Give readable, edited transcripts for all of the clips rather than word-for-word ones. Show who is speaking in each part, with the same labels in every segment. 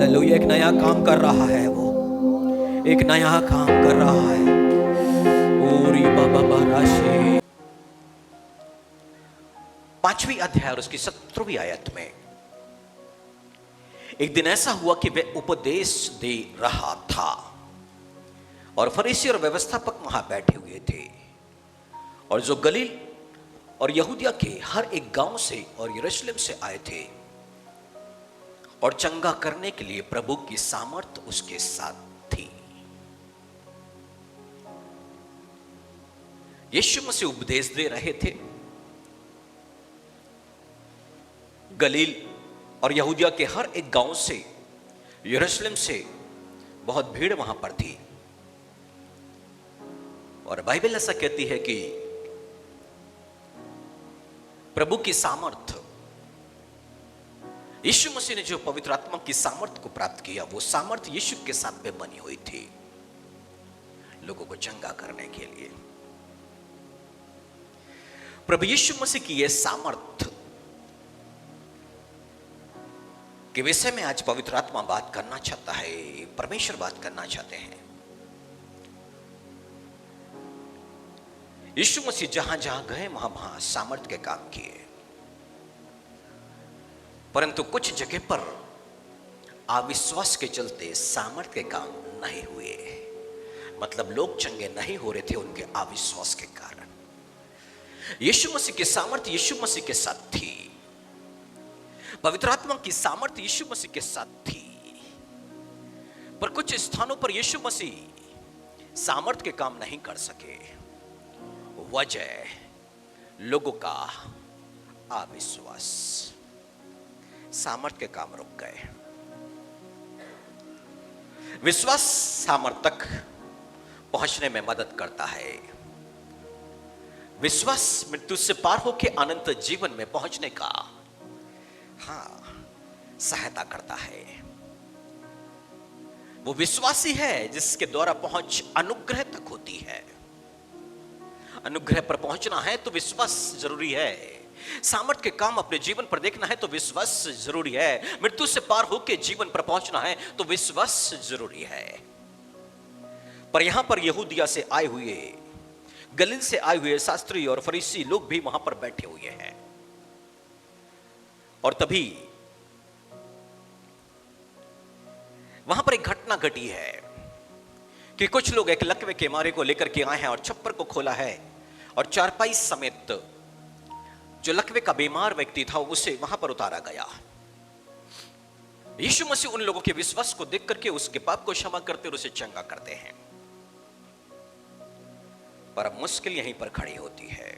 Speaker 1: Hallelujah, एक नया काम कर रहा है, वो एक नया काम कर रहा है। ओरी बाबा बाराशे 5वीं अध्याय और उसकी 17वीं आयत में, एक दिन ऐसा हुआ कि वह उपदेश दे रहा था और फरीसी और व्यवस्थापक वहां बैठे हुए थे, और जो गलील और यहूदिया के हर एक गांव से और यरूशलेम से आए थे, और चंगा करने के लिए प्रभु की सामर्थ उसके साथ थी। यीशु मसीह उपदेश दे रहे थे। गलील और यहूदिया के हर एक गांव से, यरूशलेम से बहुत भीड़ वहां पर थी, और बाइबल ऐसा कहती है कि प्रभु की सामर्थ, यीशु मसीह ने जो पवित्र आत्मा की सामर्थ को प्राप्त किया, वो सामर्थ यीशु के साथ में बनी हुई थी लोगों को चंगा करने के लिए। प्रभु यीशु मसीह की यह सामर्थ के विषय में आज पवित्र आत्मा बात करना चाहता है, परमेश्वर बात करना चाहते हैं। यीशु मसीह जहां जहां गए वहां वहां सामर्थ के काम किए, परंतु कुछ जगह पर अविश्वास के चलते सामर्थ के काम नहीं हुए। मतलब लोग चंगे नहीं हो रहे थे उनके अविश्वास के कारण। यीशु मसीह की सामर्थ यीशु मसीह के साथ थी, पवित्र आत्मा की सामर्थ यीशु मसीह के साथ थी, पर कुछ स्थानों पर यीशु मसीह सामर्थ के काम नहीं कर सके। वजह लोगों का अविश्वास, सामर्थ के काम रुक गए। विश्वास सामर्थ तक पहुंचने में मदद करता है। विश्वास मृत्यु से पार होकर अनंत जीवन में पहुंचने का सहायता करता है। वो विश्वासी है जिसके द्वारा पहुंच अनुग्रह तक होती है। अनुग्रह पर पहुंचना है तो विश्वास जरूरी है। सामर्थ के काम अपने जीवन पर देखना है तो विश्वास जरूरी है। मृत्यु से पार होकर जीवन पर पहुंचना है तो विश्वास जरूरी है। पर यहां पर यहूदिया से आए हुए, गलील से आए हुए शास्त्री और फरीसी लोग भी वहां पर बैठे हुए हैं, और तभी वहां पर एक घटना घटी है कि कुछ लोग एक लकवे के मारे को लेकर के आए हैं और छप्पर को खोला है, और चारपाई समेत जो लकवे का बीमार व्यक्ति था उसे वहां पर उतारा गया। यीशु मसीह उन लोगों के विश्वास को देख करके उसके पाप को क्षमा करते और उसे चंगा करते हैं। पर अब मुश्किल यहीं पर खड़ी होती है।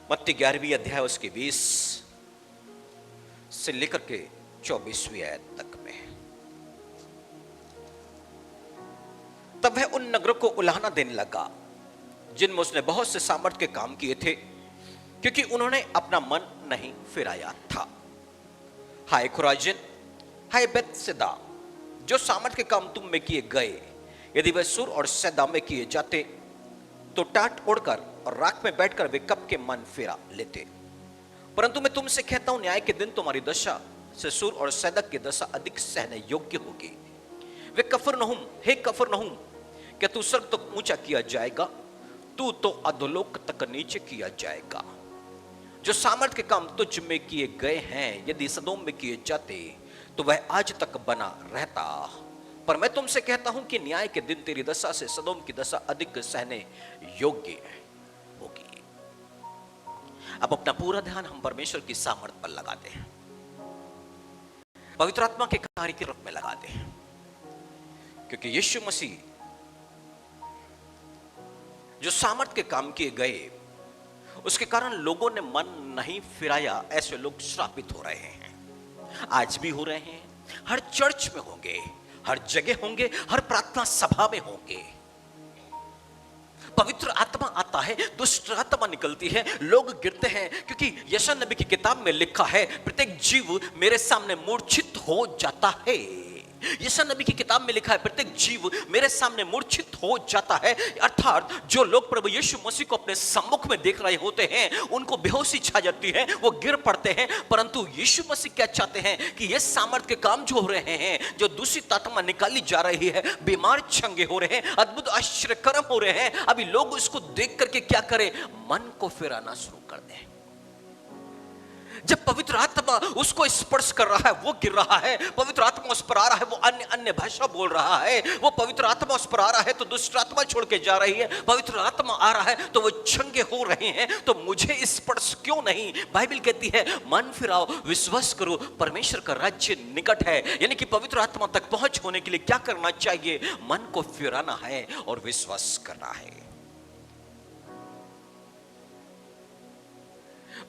Speaker 1: मत्ती 11वीं अध्याय उसके 20 से लेकर के 24वीं आयत तक में, तब वह उन नगरों को उलाहना देने लगा जिनमें उसने बहुत से सामर्थ के काम किए थे, क्योंकि उन्होंने अपना मन नहीं फिराया था। हाय खुराजिन, हाय बेतसैदा, जो सामर्थ के काम तुम में किए गए, यदि वे सूर और सैदा में किए जाते तो टाट ओढ़कर और राख में बैठकर वे कब के मन फिरा लेते। परंतु मैं तुमसे कहता हूं, न्याय के दिन तुम्हारी दशा से सूर और सैदा की दशा अधिक सहने योग्य होगी। वे कफरनहूम, हे कफरनहूम, क्या तू स्वर्ग तक ऊंचा किया जाएगा? तू तो अधोलोक तक नीचे किया जाएगा। जो सामर्थ के काम तुझ में किए गए हैं, यदि सदोम में किए जाते तो वह आज तक बना रहता। पर मैं तुमसे कहता हूं कि न्याय के दिन तेरी दशा से सदोम की दशा अधिक सहने योग्य होगी। अब अपना पूरा ध्यान हम परमेश्वर की सामर्थ पर लगाते हैं, पवित्र आत्मा के कार्य के रूप में लगाते हैं, क्योंकि यीशु मसीह जो सामर्थ के काम किए गए उसके कारण लोगों ने मन नहीं फिराया। ऐसे लोग श्रापित हो रहे हैं, आज भी हो रहे हैं। हर चर्च में होंगे, हर जगह होंगे, हर प्रार्थना सभा में होंगे। पवित्र आत्मा आता है, दुष्ट आत्मा निकलती है, लोग गिरते हैं, क्योंकि यशायाह नबी की किताब में लिखा है, प्रत्येक जीव मेरे सामने मूर्छित हो जाता है। यशायाह नबी की किताब में लिखा है, प्रत्येक जीव मेरे सामने मूर्छित हो जाता है। अर्थात जो लोग प्रभु यीशु मसीह को अपने सम्मुख में देख रहे होते हैं, उनको बेहोशी छा जाती है, वो गिर पड़ते हैं। परंतु यीशु मसीह क्या चाहते हैं कि ये सामर्थ के काम जो हो रहे हैं, जो दूषित आत्मा निकाली जा रही है, बीमार चंगे हो रहे हैं, अद्भुत आश्चर्य कर्म हो रहे हैं, अभी लोग उसको देख करके क्या करें? मन को फिराना शुरू कर दें। जब पवित्र आत्मा उसको स्पर्श कर रहा है, वो गिर रहा है, पवित्र आत्मा उस पर आ रहा है, वो अन्य अन्य भाषा बोल रहा है, वो पवित्र आत्मा उस पर आ रहा है तो दुष्ट आत्मा छोड़ के जा रही है, पवित्र आत्मा आ रहा है तो वो चंगे हो रहे हैं, तो मुझे स्पर्श क्यों नहीं? बाइबल कहती है मन फिराओ, विश्वास करो, परमेश्वर का राज्य निकट है। यानी कि पवित्र आत्मा तक पहुंच होने के लिए क्या करना चाहिए? मन को फिराना है और विश्वास करना है।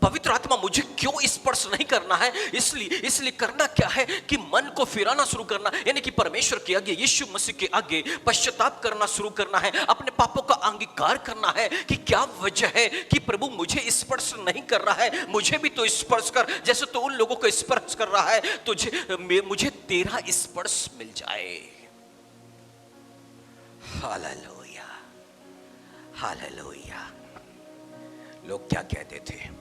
Speaker 1: पवित्र आत्मा मुझे क्यों स्पर्श नहीं करना है? इसलिए करना क्या है कि मन को फिराना शुरू करना, यानी कि परमेश्वर के आगे, यीशु मसीह के आगे पश्चाताप करना शुरू करना है, अपने पापों का अंगीकार करना है कि क्या वजह है कि प्रभु मुझे स्पर्श नहीं कर रहा है, मुझे भी तो स्पर्श कर, जैसे तो उन लोगों को स्पर्श कर रहा है, तुझे मुझे तेरा स्पर्श मिल जाए। Hallelujah, hallelujah. लोग क्या कहते थे?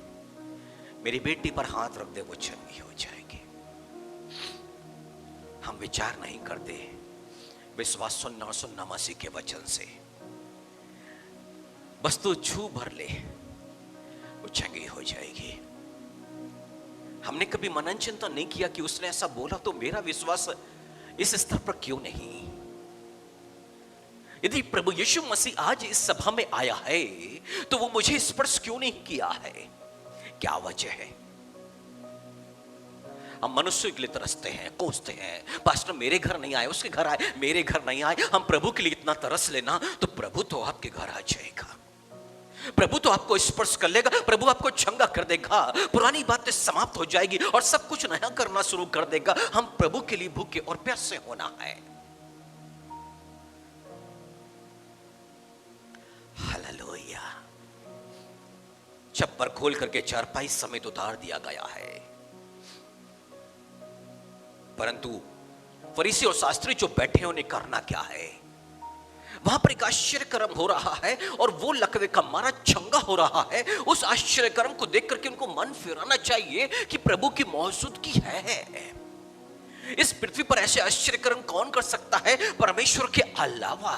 Speaker 1: मेरी बेटी पर हाथ रख दे, वो चंगी हो जाएगी। हम विचार नहीं करते, विश्वास सुनना और सुनना मसीह के वचन से। बस तू छू भर ले, वो चंगी हो जाएगी। हमने कभी मनन चिंतन नहीं किया कि उसने ऐसा बोला तो मेरा विश्वास इस स्तर पर क्यों नहीं? यदि प्रभु यीशु मसीह आज इस सभा में आया है तो वो मुझे स्पर्श क्यों नहीं किया है? क्या वजह है? हम मनुष्य के लिए तरसते हैं, कोसते हैं, पास्टर मेरे घर नहीं आए, उसके घर आए, मेरे घर नहीं आए। हम प्रभु के लिए इतना तरस लेना, तो प्रभु तो आपके घर आ जाएगा, प्रभु तो आपको स्पर्श कर लेगा, प्रभु आपको चंगा कर देगा, पुरानी बातें समाप्त हो जाएगी और सब कुछ नया करना शुरू कर देगा। हम प्रभु के लिए भूखे और प्यासे होना है। हालेलुया। चप्पर खोल करके चारपाई समेत उतार दिया गया है, परंतु फरीसी और शास्त्री जो बैठे हैं उन्हें करना क्या है? वहां पर एक आश्चर्य कर्म हो रहा है और वो लकवे का मारा चंगा हो रहा है। उस आश्चर्य कर्म को देख करके उनको मन फिराना चाहिए कि प्रभु की मौजूदगी है। इस पृथ्वी पर ऐसे आश्चर्य कर्म कौन कर सकता है परमेश्वर के अलावा?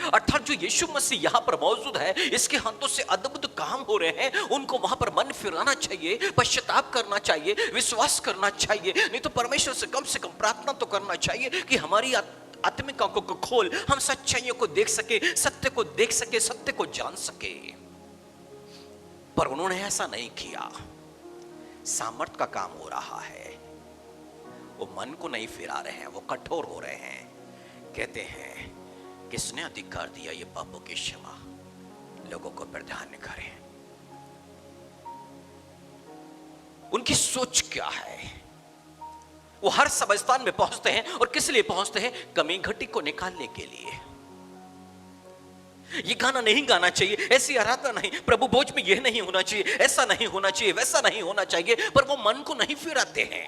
Speaker 1: अर्थात जो यीशु मसीह यहां पर मौजूद है, इसके हाथों से अद्भुत काम हो रहे हैं, उनको वहां पर मन फिराना चाहिए, पश्चाताप करना चाहिए, विश्वास करना चाहिए। नहीं तो परमेश्वर से कम प्रार्थना तो करना चाहिए कि हमारी आत्मिक आंखों को खोल, हम सच्चाइयों को देख सके, सत्य को देख सके, सत्य को जान सके। पर उन्होंने ऐसा नहीं किया। सामर्थ का काम हो रहा है, वो मन को नहीं फिरा रहे हैं, वो कठोर हो रहे हैं। कहते हैं किसने अधिकार दिया ये पापों की क्षमा लोगों को प्रदान करें? उनकी सोच क्या है? वो हर सभास्थान में पहुंचते हैं और किस लिए पहुंचते हैं? कमी घटी को निकालने के लिए। ये गाना नहीं गाना चाहिए, ऐसी आराधना नहीं, प्रभु भोज में यह नहीं होना चाहिए, ऐसा नहीं होना चाहिए, वैसा नहीं होना चाहिए, पर वो मन को नहीं फिराते हैं।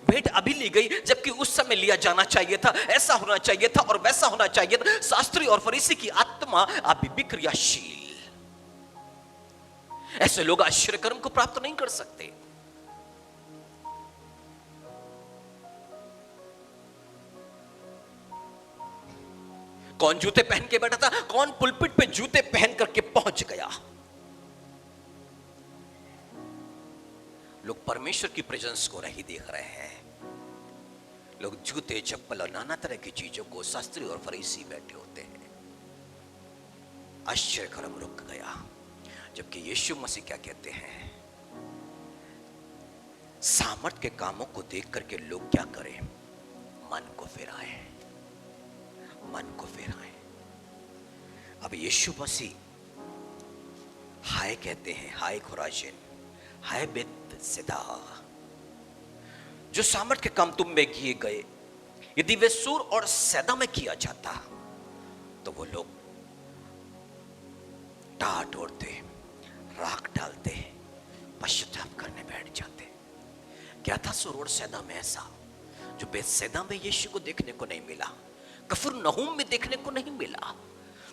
Speaker 1: भेंट अभी ली गई जबकि उस समय लिया जाना चाहिए था, ऐसा होना चाहिए था और वैसा होना चाहिए था। शास्त्री और फरीसी की आत्मा अभी भी क्रियाशील। ऐसे लोग आश्चर्य कर्म को प्राप्त नहीं कर सकते। कौन जूते पहन के बैठा था? कौन पुलपिट पे जूते पहन करके पहुंच गया? लोग परमेश्वर की प्रेजेंस को नहीं देख रहे हैं। लोग जूते, चप्पल और नाना तरह की चीजों को, शास्त्री और फरीसी बैठे होते हैं। आश्चर्य कर्म रुक गया। जबकि यीशु मसीह क्या कहते हैं? सामर्थ के कामों को देख करके लोग क्या करें? मन को फिराएं, मन को फिराएं। अब यीशु मसीह हाय कहते हैं, हाय खुराजिन, हाय बेतसैदा, जो सामर्थ के काम तुम में किए गए यदि वे सूर और सैदा में किया जाता तो वो लोग टाट ओढ़ते, राख डालते, पश्चाताप करने बैठ जाते। क्या था सूर और सैदा में ऐसा जो बेतसैदा में यीशु को देखने को नहीं मिला, कफरनहूम में देखने को नहीं मिला,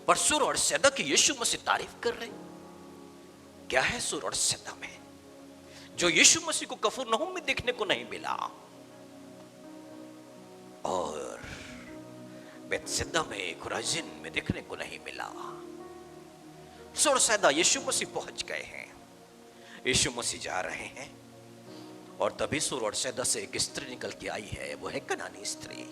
Speaker 1: पर सूर और सैदा की यीशु मसीह तारीफ कर रहे? क्या है सूर और सैदा में जो यीशु मसीह को कफरनहूम में देखने को नहीं मिला और बेतसैदा में, खुराजिन में देखने को नहीं मिला? सूर और सैदा यीशु मसीह पहुंच गए हैं, यीशु मसीह जा रहे हैं, और तभी सूर और सैदा से एक स्त्री निकल के आई है, वो है कनानी स्त्री।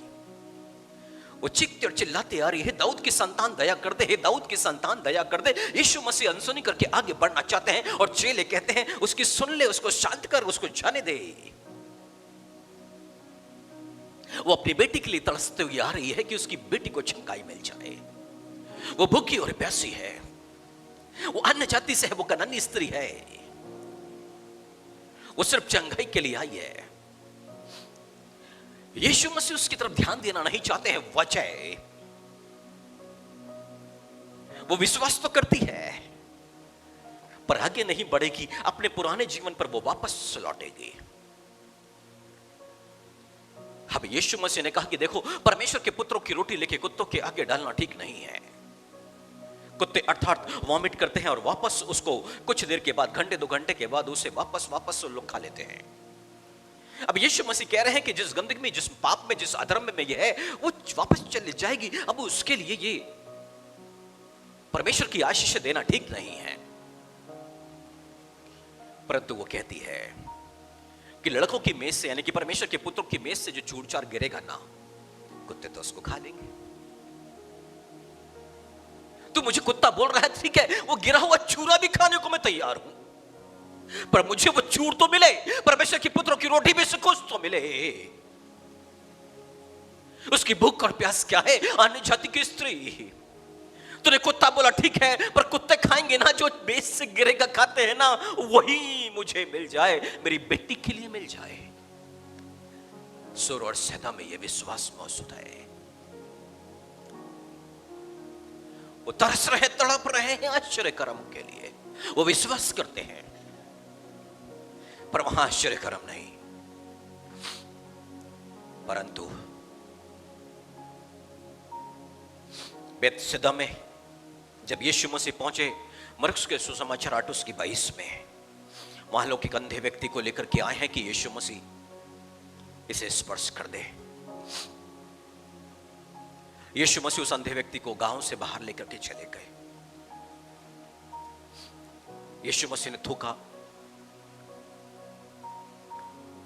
Speaker 1: वो चीखती और चिल्लाती आ रही है, दाऊद की संतान दया कर दे, हे दाऊद की संतान दया कर दे। यीशु मसीह अनसुनी करके आगे बढ़ना चाहते हैं और चेले कहते हैं उसकी सुन ले, उसको शांत कर, उसको जाने दे। वो अपनी बेटी के लिए तरसते हुए आ रही है कि उसकी बेटी को चंगाई मिल जाए। वो भूखी और प्यासी है, वो अन्य जाति से है, वो कनानी स्त्री है, वो सिर्फ चंगाई के लिए आई है। यीशु मसीह उसकी तरफ ध्यान देना नहीं चाहते हैं, वजह वो विश्वास तो करती है पर आगे नहीं बढ़ेगी, अपने पुराने जीवन पर वो वापस लौटेगी। अब यीशु मसीह ने कहा कि देखो, परमेश्वर के पुत्रों की रोटी लेके कुत्तों के आगे डालना ठीक नहीं है। कुत्ते अर्थात वॉमिट करते हैं और वापस उसको कुछ देर के बाद, घंटे 2 घंटे के बाद उसे वापस लोग खा लेते हैं। अब यीशु मसीह कह रहे हैं कि जिस गंदगी में, जिस पाप में, जिस अधर्म में ये है, वो वापस चली जाएगी। अब उसके लिए ये परमेश्वर की आशीष देना ठीक नहीं है। परंतु वो कहती है कि लड़कों की मेज से, यानी कि परमेश्वर के पुत्रों की मेज से जो चूर-चार गिरेगा ना, कुत्ते तो उसको खा लेंगे। तू मुझे कुत्ता बोल रहा है, ठीक है, वो गिरा हुआ चूरा भी खाने को मैं तैयार हूं, पर मुझे वो चूर तो मिले, परमेश्वर के पुत्रों की रोटी में से कुछ तो मिले। उसकी भूख और प्यास क्या है? अन्य जाति की स्त्री। तूने कुत्ता बोला, ठीक है, पर कुत्ते खाएंगे ना, जो बेच से गिरेगा खाते हैं ना, वही मुझे मिल जाए, मेरी बेटी के लिए मिल जाए। सूर और सैदा में यह विश्वास मौजूद है। वो तरस रहे, तड़प रहे हैं आश्चर्य कर्म के लिए, वो विश्वास करते हैं, पर वहां आश्चर्य कर्म नहीं। परंतु बेतसैदा में जब यीशु मसीह पहुंचे, मरकुस के सुसमाचार 8:22 में, वहां लोग एक अंधे व्यक्ति को लेकर के आए हैं कि यीशु मसीह इसे स्पर्श कर दे। यीशु मसीह उस अंधे व्यक्ति को गांव से बाहर लेकर के चले गए। यीशु मसीह ने थूका,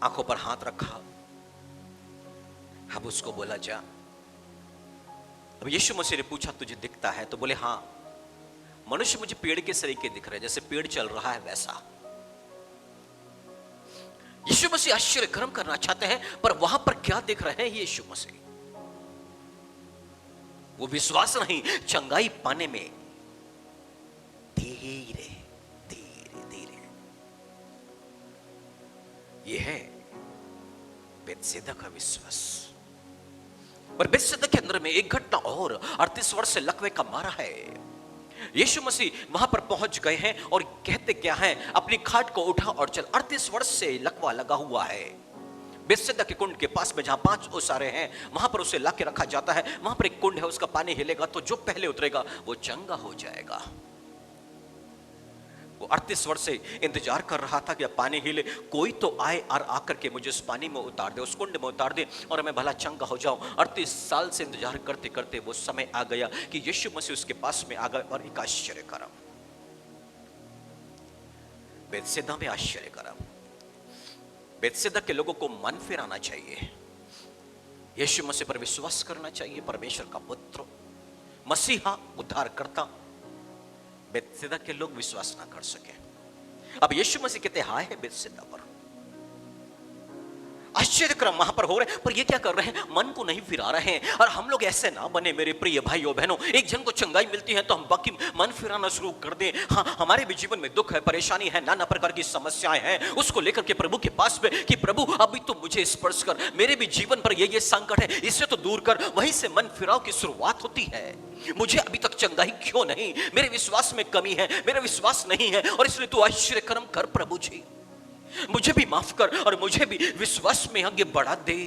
Speaker 1: आंखों पर हाथ रखा, अब उसको बोला जा। अब यीशु मसीह ने पूछा, तुझे दिखता है? तो बोले, हां, मनुष्य मुझे पेड़ के सरीके दिख रहे, जैसे पेड़ चल रहा है वैसा। यीशु मसीह आश्चर्य कर्म करना चाहते हैं, पर वहां पर क्या देख रहे हैं यीशु मसीह? वो विश्वास नहीं, चंगाई पाने में धीरे धीरे धीरे। यह है बेतसैदा का विश्वास। पर बेतसैदा के अंदर में एक घटना और, 38 वर्ष से लकवे का मारा है। यीशु मसीह वहां पर पहुंच गए हैं और कहते क्या है, अपनी खाट को उठा और चल। 38 वर्ष से लकवा लगा हुआ है। बेतसैदा के कुंड के पास में, जहां 5 ओसारे हैं, वहां पर उसे लाके रखा जाता है। वहां पर एक कुंड है, उसका पानी हिलेगा तो जो पहले उतरेगा वो चंगा हो जाएगा। वो 38 वर्ष से इंतजार कर रहा था कि अब पानी हिले, कोई तो आए और आकर के मुझे उस पानी में उतार दे, उस कुंड में उतार दे और मैं भला चंगा हो जाऊं। 38 साल से इंतजार करते करते वो समय आ गया कि यीशु मसीह उसके पास में आ गए। और एक आश्चर्य कर्म, बेतसैदा में आश्चर्य कर्म। बेतसैदा के लोगों को मन फिराना चाहिए, यीशु मसीह पर विश्वास करना चाहिए, परमेश्वर का पुत्र, मसीहा, उद्धारकर्ता। बेतसैदा के लोग विश्वास ना कर सके। अब यीशु मसीह कहते हाय है बेतसैदा पर। आश्चर्य क्रम वहां पर हो रहे हैं, पर ये क्या कर रहे हैं? मन को नहीं फिरा रहे हैं। और हम लोग ऐसे ना बने मेरे प्रिय भाइयों बहनों, एक जन को चंगाई मिलती है तो हम बाकी मन फिराना शुरू कर दें। हाँ, हमारे भी जीवन में दुख है, परेशानी है, नाना प्रकार की समस्याएं हैं, उसको लेकर के प्रभु के पास में कि प्रभु अभी तो मुझे स्पर्श कर, मेरे भी जीवन पर ये संकट है, इसे तो दूर कर। वहीं से मन फिराव की शुरुआत होती है। मुझे अभी तक चंगाई क्यों नहीं? मेरे विश्वास में कमी है, मेरा विश्वास नहीं है, और इसलिए तू आश्चर्य कर्म कर प्रभु जी। मुझे भी माफ कर और मुझे भी विश्वास में आगे बढ़ा दे।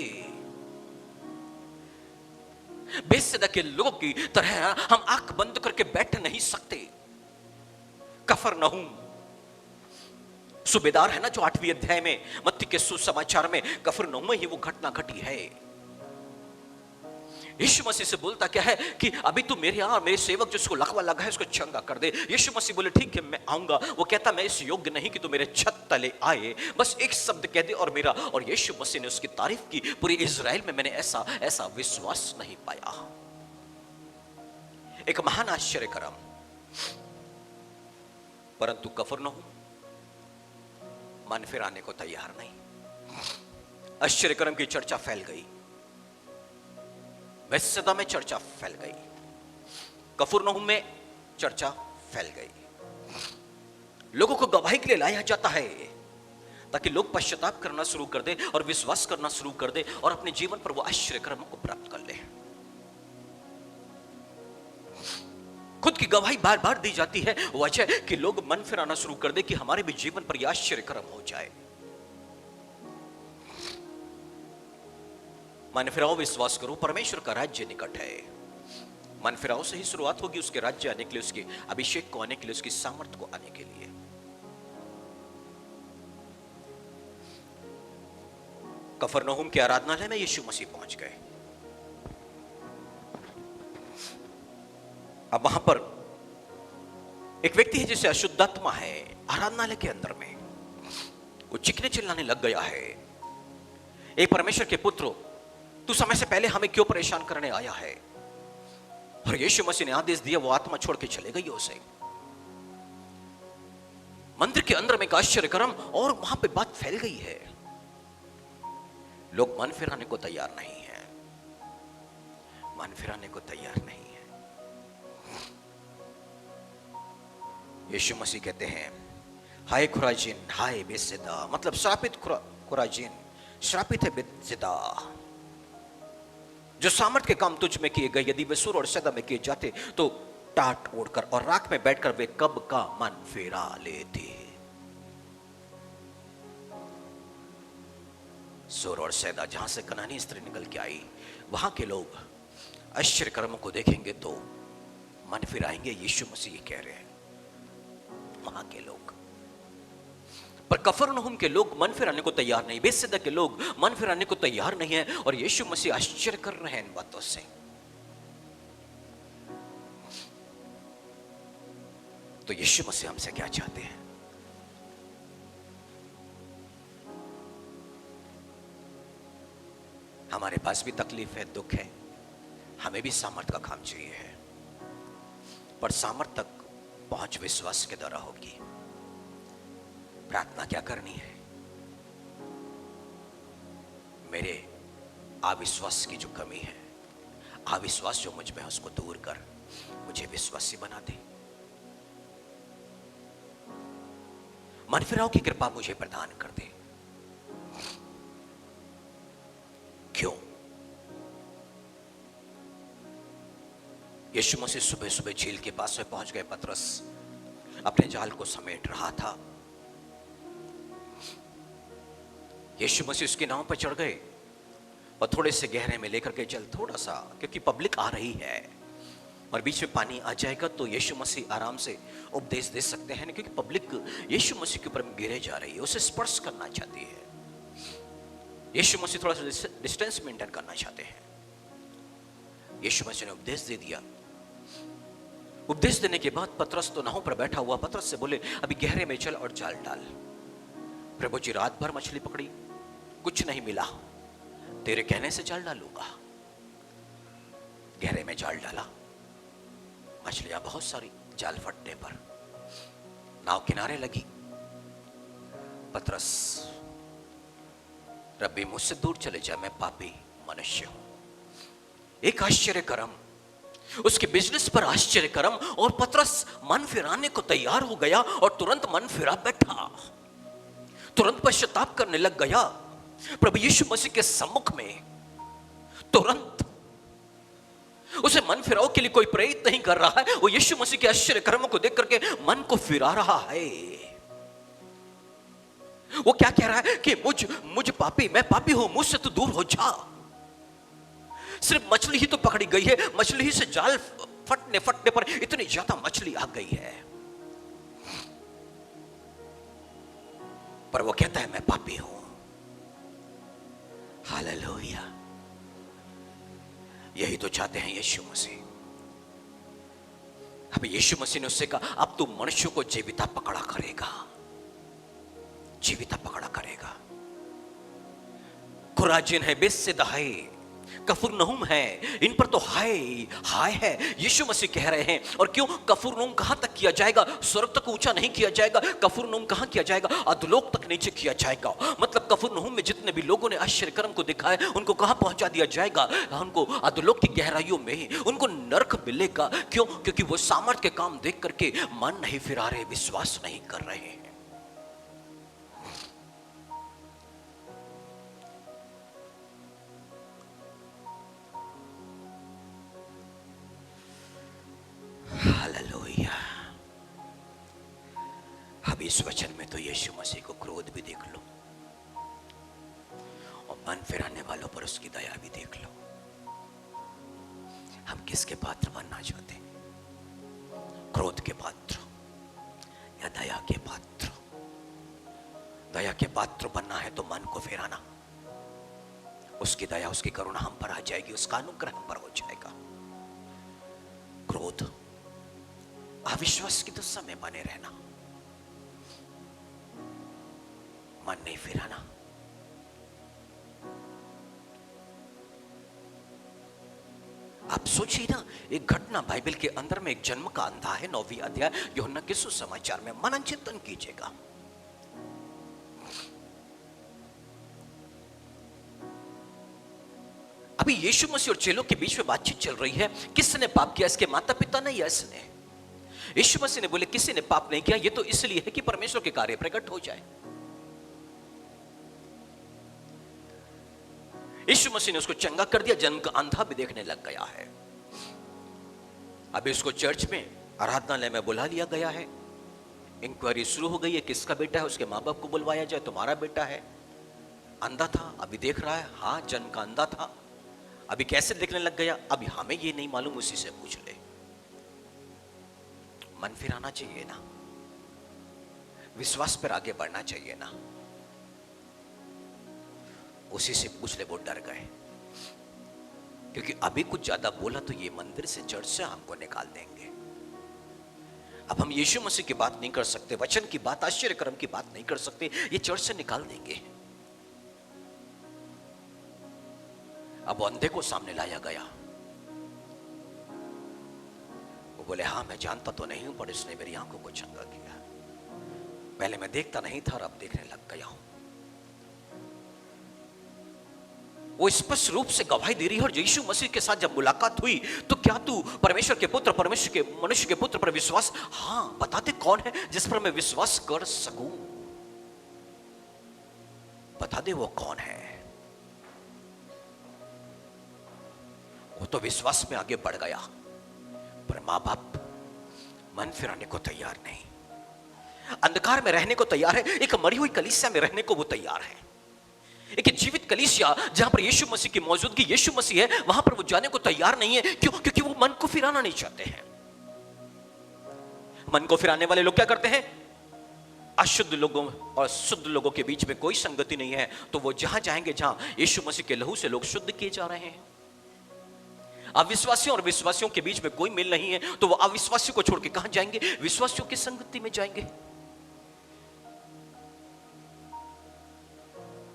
Speaker 1: बेसदा के लोगों की तरह हम आंख बंद करके बैठ नहीं सकते। कफरनहूम सूबेदार है ना, जो 8वीं अध्याय में मत्ती के सुसमाचार में कफरनहूम में ही वो घटना घटी है। यीशु मसीह से बोलता क्या है कि अभी तू मेरे यहाँ मेरे सेवक जिसको लकवा लगा है उसको चंगा कर दे। यीशु मसीह बोले ठीक है मैं आऊंगा। वो कहता मैं इस योग्य नहीं कि तू मेरे छत तले आए, बस एक शब्द कह दे और मेरा। और यीशु मसीह ने उसकी तारीफ की। पूरी इज़राइल में मैंने ऐसा ऐसा विश्वास नहीं पाया। एक महान आश्चर्य कर्म। परंतु कफरनहूम मन फिराने को तैयार नहीं। आश्चर्य कर्म की चर्चा फैल गई, बेथसेदा में चर्चा फैल गई, कफरनहूम में चर्चा फैल गई। लोगों को गवाही के लिए लाया जाता है ताकि लोग पश्चाताप करना शुरू कर दे और विश्वास करना शुरू कर दे और अपने जीवन पर वो आश्चर्य कर्म को प्राप्त कर ले। खुद की गवाही बार बार दी जाती है, वजह कि लोग मन फिराना शुरू कर दे कि हमारे भी जीवन पर यह आश्चर्य कर्म हो जाए। मन फिराओ, विश्वास करो, परमेश्वर का राज्य निकट है। मन फिराओ से ही शुरुआत होगी उसके राज्य आने के लिए, उसके अभिषेक को आने के लिए, उसकी सामर्थ्य को आने के लिए। कफरनहूम के आराधनालय में यीशु मसीह पहुंच गए। अब वहां पर एक व्यक्ति है जिसे अशुद्ध आत्मा है। आराधनालय के अंदर में वो चिकने चिल्लाने लग गया है, एक परमेश्वर के पुत्र, तू समय से पहले हमें क्यों परेशान करने आया है? और यीशु मसीह ने आदेश दिया, वो आत्मा छोड़ के चले गई उसे। मंदिर के अंदर में एक आश्चर्य कर्म और वहां पे बात फैल गई है। लोग मन फिराने को तैयार नहीं है, मन फिराने को तैयार नहीं है। यीशु मसीह कहते हैं, हाय खुराजीन, हाय बेथसेदा, मतलब श्रापित खुराजीन, श्रापित है बेथसेदा, जो सामर्थ के काम तुझ में किए गए यदि वे सूर और सैदा में किए जाते तो टाट ओढ़कर और राख में बैठकर वे कब का मन फेरा लेते। सूर और सैदा, जहां से कनानी स्त्री निकल के आई, वहां के लोग आश्चर्य कर्मों को देखेंगे तो मन फिराएंगे। यीशु मसीह कह रहे हैं वहां के लोग। पर कफरनहूम के लोग मन फिराने को तैयार नहीं, बेथसेदा के लोग मन फिराने को तैयार नहीं है। और यीशु मसीह आश्चर्य कर रहे हैं इन बातों से। तो यीशु मसीह हमसे क्या चाहते हैं? हमारे पास भी तकलीफ है, दुख है, हमें भी सामर्थ्य का काम चाहिए है, पर सामर्थ्य तक पहुंच विश्वास के द्वारा होगी। प्रार्थना क्या करनी है? मेरे अविश्वास की जो कमी है, अविश्वास जो मुझ में है, उसको दूर कर मुझे विश्वासी बना दे। मन फिराव की कृपा मुझे प्रदान कर दे। क्यों? यीशु मसीह सुबह सुबह झील के पास में पहुंच गए। पतरस अपने जाल को समेट रहा था। यीशु मसीह उसकी नाव पर चढ़ गए और थोड़े से गहरे में लेकर के चल, थोड़ा सा, क्योंकि पब्लिक आ रही है और बीच में पानी आ जाएगा तो यीशु मसीह आराम से उपदेश दे सकते हैं, क्योंकि पब्लिक यीशु मसीह के ऊपर गिरे जा रही है, उसे स्पर्श करना चाहती है। यीशु मसीह थोड़ा सा डिस्टेंस मेंटेन करना चाहते हैं। यीशु मसीह ने उपदेश दे दिया। उपदेश देने के बाद पतरस तो नाव पर बैठा हुआ, पतरस से बोले अभी गहरे में चल और जाल डाल। प्रभु जी रात भर मछली पकड़ी, कुछ नहीं मिला, तेरे कहने से जाल डालूंगा। गहरे में जाल डाला, मछलियां बहुत सारी, जाल फटने पर नाव किनारे लगी। पतरस, रब्बी मुझसे दूर चले जा, मैं पापी मनुष्य हूं। एक आश्चर्य कर्म, उसके बिजनेस पर आश्चर्य कर्म, और पतरस मन फिराने को तैयार हो गया और तुरंत मन फिरा बैठा, तुरंत पश्चाताप करने लग गया प्रभु यीशु मसीह के सम्मुख में। तुरंत उसे मन फिराव के लिए कोई प्रेरित नहीं कर रहा है, वो यीशु मसीह के आश्चर्य कर्मों को देख करके मन को फिरा रहा है। वो क्या कह रहा है कि मुझ मुझ पापी, मैं पापी हूं, मुझसे तो दूर हो जा। सिर्फ मछली ही तो पकड़ी गई है, मछली ही से जाल फटने फटने पर इतनी ज्यादा मछली आ गई है, पर वो कहता है मैं पापी हूं। हालेलुया। यही तो चाहते हैं यीशु मसीह। अब यीशु मसीह ने उससे कहा अब तू मनुष्य को जीविता पकड़ा करेगा, जीविता पकड़ा करेगा। खुराजिन है, बेसद है, कफरनहूम है, इन पर तो हाय हाय है। यीशु मसीह कह रहे हैं, और क्यों? कफरनहूम कहां तक किया जाएगा? स्वर्ग तक ऊंचा नहीं किया जाएगा। कफरनहूम कहां किया जाएगा? अधोलोक तक नीचे किया जाएगा। मतलब कफरनहूम में जितने भी लोगों ने आश्चर्य कर्म को दिखाया, उनको कहां पहुंचा दिया जाएगा? उनको अधोलोक की गहराइयों में, उनको नरक मिलेगा। क्यों? क्योंकि वो सामर्थ के काम देख करके मन नहीं फिरा रहे, विश्वास नहीं कर रहे हैं। हालेलुया। अब इस वचन में तो यीशु मसीह को क्रोध भी देख लो और मन फिराने वालों पर उसकी दया भी देख लो। हम किसके पात्र बनना चाहते हैं? क्रोध के पात्र या दया के पात्र? दया के पात्र बनना है तो मन को फिराना, उसकी दया उसकी करुणा हम पर आ जाएगी, उसका अनुग्रह हम पर हो जाएगा। क्रोध, अविश्वास की दशा में बने रहना, मन नहीं फिराना। आप सोचिए ना, एक घटना बाइबल के अंदर में, एक जन्म का अंधा है, 9वीं अध्याय यूहन्ना के सुसमाचार में, मनन चिंतन कीजिएगा। अभी यीशु मसीह और चेलों के बीच में बातचीत चल रही है। किसने पाप किया? इसके माता पिता ने या इसने? यीशु मसीह ने बोले किसी ने पाप नहीं किया, ये तो इसलिए है कि परमेश्वर के कार्य प्रकट हो जाए। यीशु मसीह ने उसको चंगा कर दिया, जन्म का अंधा भी देखने लग गया है। अभी उसको चर्च में, आराधनालय में बुला लिया गया है। इंक्वायरी शुरू हो गई है, किसका बेटा है? उसके माँ बाप को बुलवाया जाए, तुम्हारा बेटा है, अंधा था, अभी देख रहा है। हाँ, जन्म का अंधा था, अभी कैसे देखने लग गया? अभी हमें ये नहीं मालूम, उसी से पूछ ले। मन फिराना चाहिए ना, विश्वास पर आगे बढ़ना चाहिए ना। उसी से पूछ ले। वो डर गए, क्योंकि अभी कुछ ज्यादा बोला तो ये मंदिर से, चर्च से हमको निकाल देंगे। अब हम यीशु मसीह की बात नहीं कर सकते, वचन की बात, आश्चर्य कर्म की बात नहीं कर सकते, ये चर्च से निकाल देंगे। अब अंधे को सामने लाया गया। वो बोले हाँ मैं जानता तो नहीं हूं, पर इसने मेरी आंखों को चंगा किया। पहले मैं देखता नहीं था और अब देखने लग गया हूं। वो स्पष्ट रूप से गवाही दे रही है। और यीशु मसीह के साथ जब मुलाकात हुई तो क्या तू परमेश्वर के पुत्र, परमेश्वर के, मनुष्य के पुत्र पर विश्वास? हाँ, बता दे कौन है जिस पर मैं विश्वास कर सकूं, बता दे वो कौन है। वो तो विश्वास में आगे बढ़ गया, पर मां बाप मन फिराने को तैयार नहीं, अंधकार में रहने को तैयार है। एक मरी हुई कलीसिया में रहने को वो तैयार है। एक जीवित कलीसिया जहां पर यीशु मसीह की मौजूदगी, यीशु मसीह है, वहां पर वो जाने को तैयार नहीं है। क्यों? क्योंकि वो मन को फिराना नहीं चाहते हैं। मन को फिराने वाले लोग क्या करते हैं? अशुद्ध लोगों और शुद्ध लोगों के बीच में कोई संगति नहीं है, तो वो जहां जाएंगे जहां यीशु मसीह के लहू से लोग शुद्ध किए जा रहे हैं। अविश्वासियों और विश्वासियों के बीच में कोई मेल नहीं है, तो वो अविश्वासियों को छोड़ के कहां जाएंगे? विश्वासियों की संगति में जाएंगे।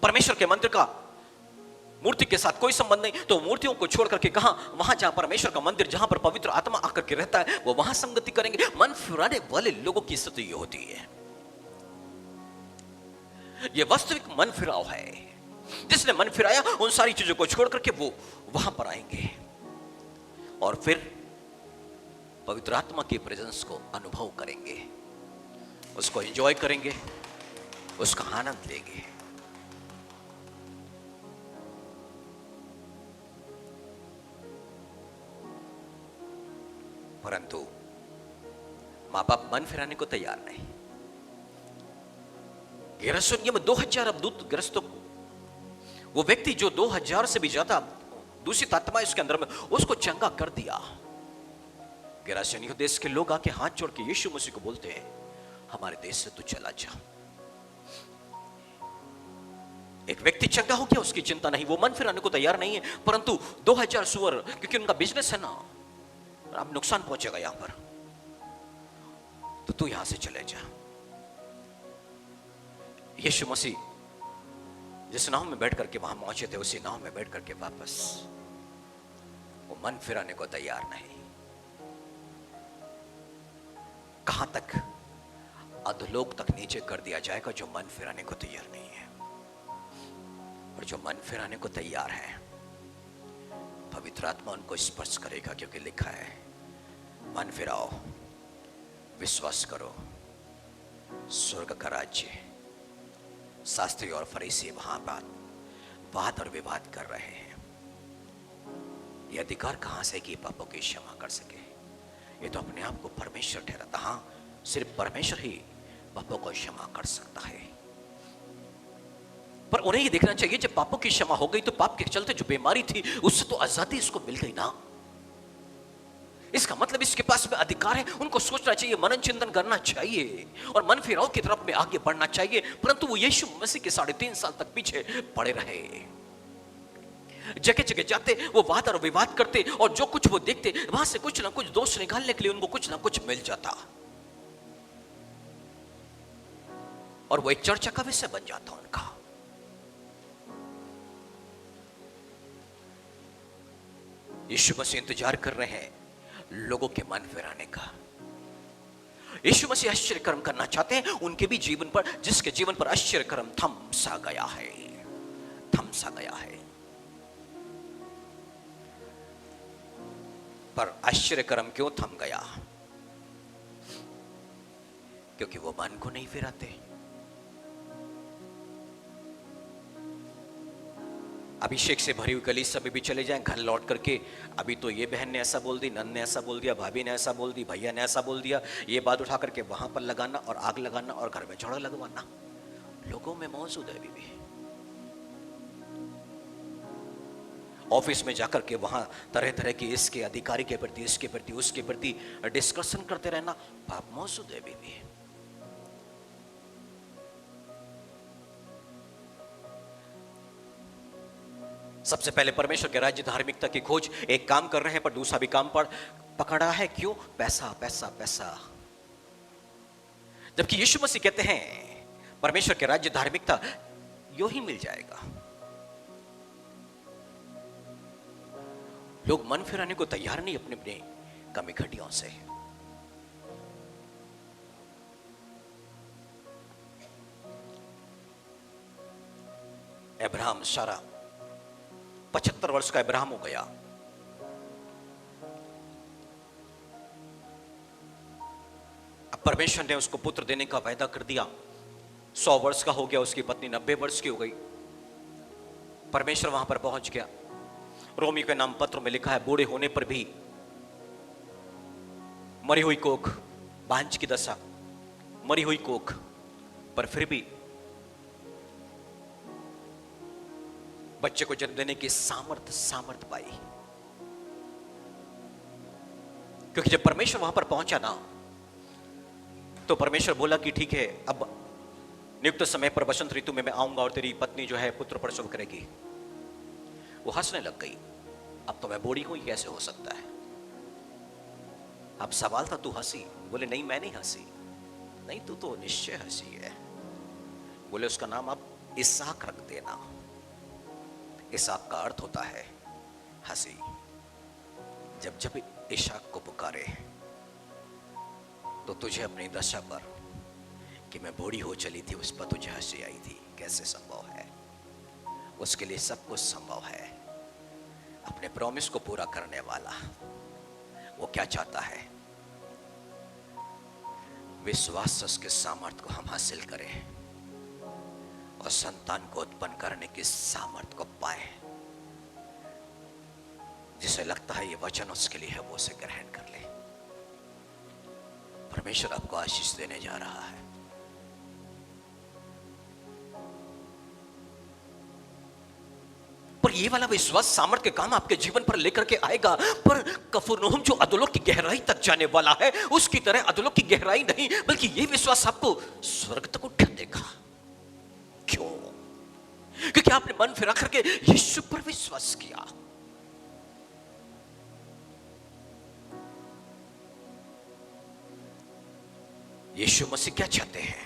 Speaker 1: परमेश्वर के मंदिर का मूर्ति के साथ कोई संबंध नहीं, तो मूर्तियों को छोड़ करके कहां? वहां जहां परमेश्वर का मंदिर, जहां पर पवित्र आत्मा आकर के रहता है, वो वहां संगति करेंगे। मन फिराने वाले लोगों की स्थिति ये होती है। ये वास्तविक मन फिराव है। जिसने मन फिराया, उन सारी चीजों को छोड़ करके वो वहां पर आएंगे और फिर पवित्र आत्मा की प्रेजेंस को अनुभव करेंगे, उसको एंजॉय करेंगे, उसका आनंद लेंगे। परंतु मां बाप मन फिराने को तैयार नहीं। गेरासेनियों में 2000 अवधूत ग्रस्तों को, वो व्यक्ति जो 2000 से भी ज्यादा दूषित आत्मा इसके अंदर में, उसको चंगा कर दिया। गेरासेनियों देश के लोग आके हाथ जोड़ के यीशु मसीह को बोलते हैं, हमारे देश से तू चला जा। एक व्यक्ति चंगा हो गया, उसकी चिंता नहीं, वो मन फिराने को तैयार नहीं है, परंतु 2000 सुअर, क्योंकि उनका बिजनेस है ना, अब नुकसान पहुंचेगा यहां पर, तो तू यहां से चले जा। यीशु मसीह जिस नाव में बैठ करके वहां पहुंचे थे, उसी नाव में बैठ करके वापस, वो मन फिराने को तैयार नहीं। कहां तक? अधोलोक तक नीचे कर दिया जाएगा जो मन फिराने को तैयार नहीं है। और जो मन फिराने को तैयार है, पवित्र आत्मा उनको स्पर्श करेगा, क्योंकि लिखा है, मन फिराओ, विश्वास करो, स्वर्ग का राज्य। शास्त्री और फरीसी वहां वाद और विवाद कर रहे हैं। यह अधिकार कहां से कि पापों की क्षमा कर सके? ये तो अपने आप को परमेश्वर ठहराता। हां, सिर्फ परमेश्वर ही पापों को क्षमा कर सकता है। पर उन्हें ये देखना चाहिए, जब पापों की क्षमा हो गई तो पाप के चलते जो बीमारी थी उससे तो आजादी इसको मिल गई ना। इसका मतलब इसके पास में अधिकार है। उनको सोचना चाहिए, मनन चिंतन करना चाहिए और मन फिराव की तरफ में आगे बढ़ना चाहिए, परंतु वो यीशु मसीह के 3.5 साल तक पीछे पड़े रहे। जगह जगह जाते, वो वाद और विवाद करते, और जो कुछ वो देखते वहां से कुछ ना कुछ दोष निकालने के लिए उनको कुछ ना कुछ मिल जाता, और वो एक चर्चा का विषय बन जाता उनका। यीशु मसीह इंतजार कर रहे हैं लोगों के मन फिराने का। यीशु मसीह आश्चर्य कर्म करना चाहते हैं उनके भी जीवन पर, जिसके जीवन पर आश्चर्य कर्म थम सा गया है, थम सा गया है। पर आश्चर्य कर्म क्यों थम गया? क्योंकि वो मन को नहीं फिराते। अभिषेक से भरी हुई कलीसिया में भी चले जाएं, घर लौट करके, अभी तो ये बहन ने ऐसा बोल दी, नन ने ऐसा बोल दिया, भाभी ने ऐसा बोल दी, भैया ने ऐसा बोल दिया, ये बात उठा करके वहां पर लगाना और आग लगाना और घर में झगड़ा लगवाना, लोगों में मौजूद है अभी भी। ऑफिस में जाकर के वहां तरह तरह की इसके अधिकारी के प्रति, इसके प्रति, उसके प्रति डिस्कशन करते रहना, पाप मौजूद है अभी भी। सबसे पहले परमेश्वर के राज्य धार्मिकता की खोज, एक काम कर रहे हैं पर दूसरा भी काम पर पकड़ा है। क्यों? पैसा पैसा पैसा। जबकि यीशु मसीह कहते हैं परमेश्वर के राज्य धार्मिकता यूं ही मिल जाएगा। लोग मन फिराने को तैयार नहीं अपने अपने कमी घटियों से। अब्राहम, सारा 75 वर्ष का अब्राहम हो गया। अब परमेश्वर ने उसको पुत्र देने का वायदा कर दिया। 100 वर्ष का हो गया, उसकी पत्नी 90 वर्ष की हो गई। परमेश्वर वहां पर पहुंच गया। रोमी के नाम पत्र में लिखा है, बूढ़े होने पर भी मरी हुई कोख, बांझ की दशा, मरी हुई कोख, पर फिर भी बच्चे को जन्म देने की सामर्थ पाई। क्योंकि जब परमेश्वर वहां पर पहुंचा ना, तो परमेश्वर बोला कि ठीक है, अब नियुक्त समय पर वसंत ऋतु में मैं आऊंगा और तेरी पत्नी जो है पुत्र प्रसव करेगी। वो हंसने लग गई, अब तो मैं बूढ़ी हूं, कैसे हो सकता है? अब सवाल था, तू हंसी? बोले नहीं, मैं नहीं हंसी। नहीं, तू तो निश्चय हंसी है। बोले उसका नाम आप इसहाक रख देना। इसहाक का अर्थ होता है हंसी। जब जब इसहाक को पुकारे तो तुझे अपनी दशा पर कि मैं बूढ़ी हो चली थी, उस पर तुझे हंसी आई थी। कैसे संभव है? उसके लिए सब कुछ संभव है। अपने प्रॉमिस को पूरा करने वाला वो क्या चाहता है? विश्वास से उसके सामर्थ्य को हम हासिल करें और संतान को उत्पन्न करने की सामर्थ्य को पाए। जिसे लगता है ये वचन उसके लिए है, वो उसे ग्रहण कर ले। परमेश्वर आपको आशीष देने जा रहा है। ये वाला विश्वास सामर्थ के काम आपके जीवन पर लेकर के आएगा। पर कफरनहूम जो अधोलोक की गहराई तक जाने वाला है, उसकी तरह अधोलोक की गहराई नहीं, बल्कि ये विश्वास आपको स्वर्ग तक उठा देगा। क्यों? क्योंकि आपने मन फिरा करके यीशु पर विश्वास किया। यीशु मसीह क्या चाहते हैं?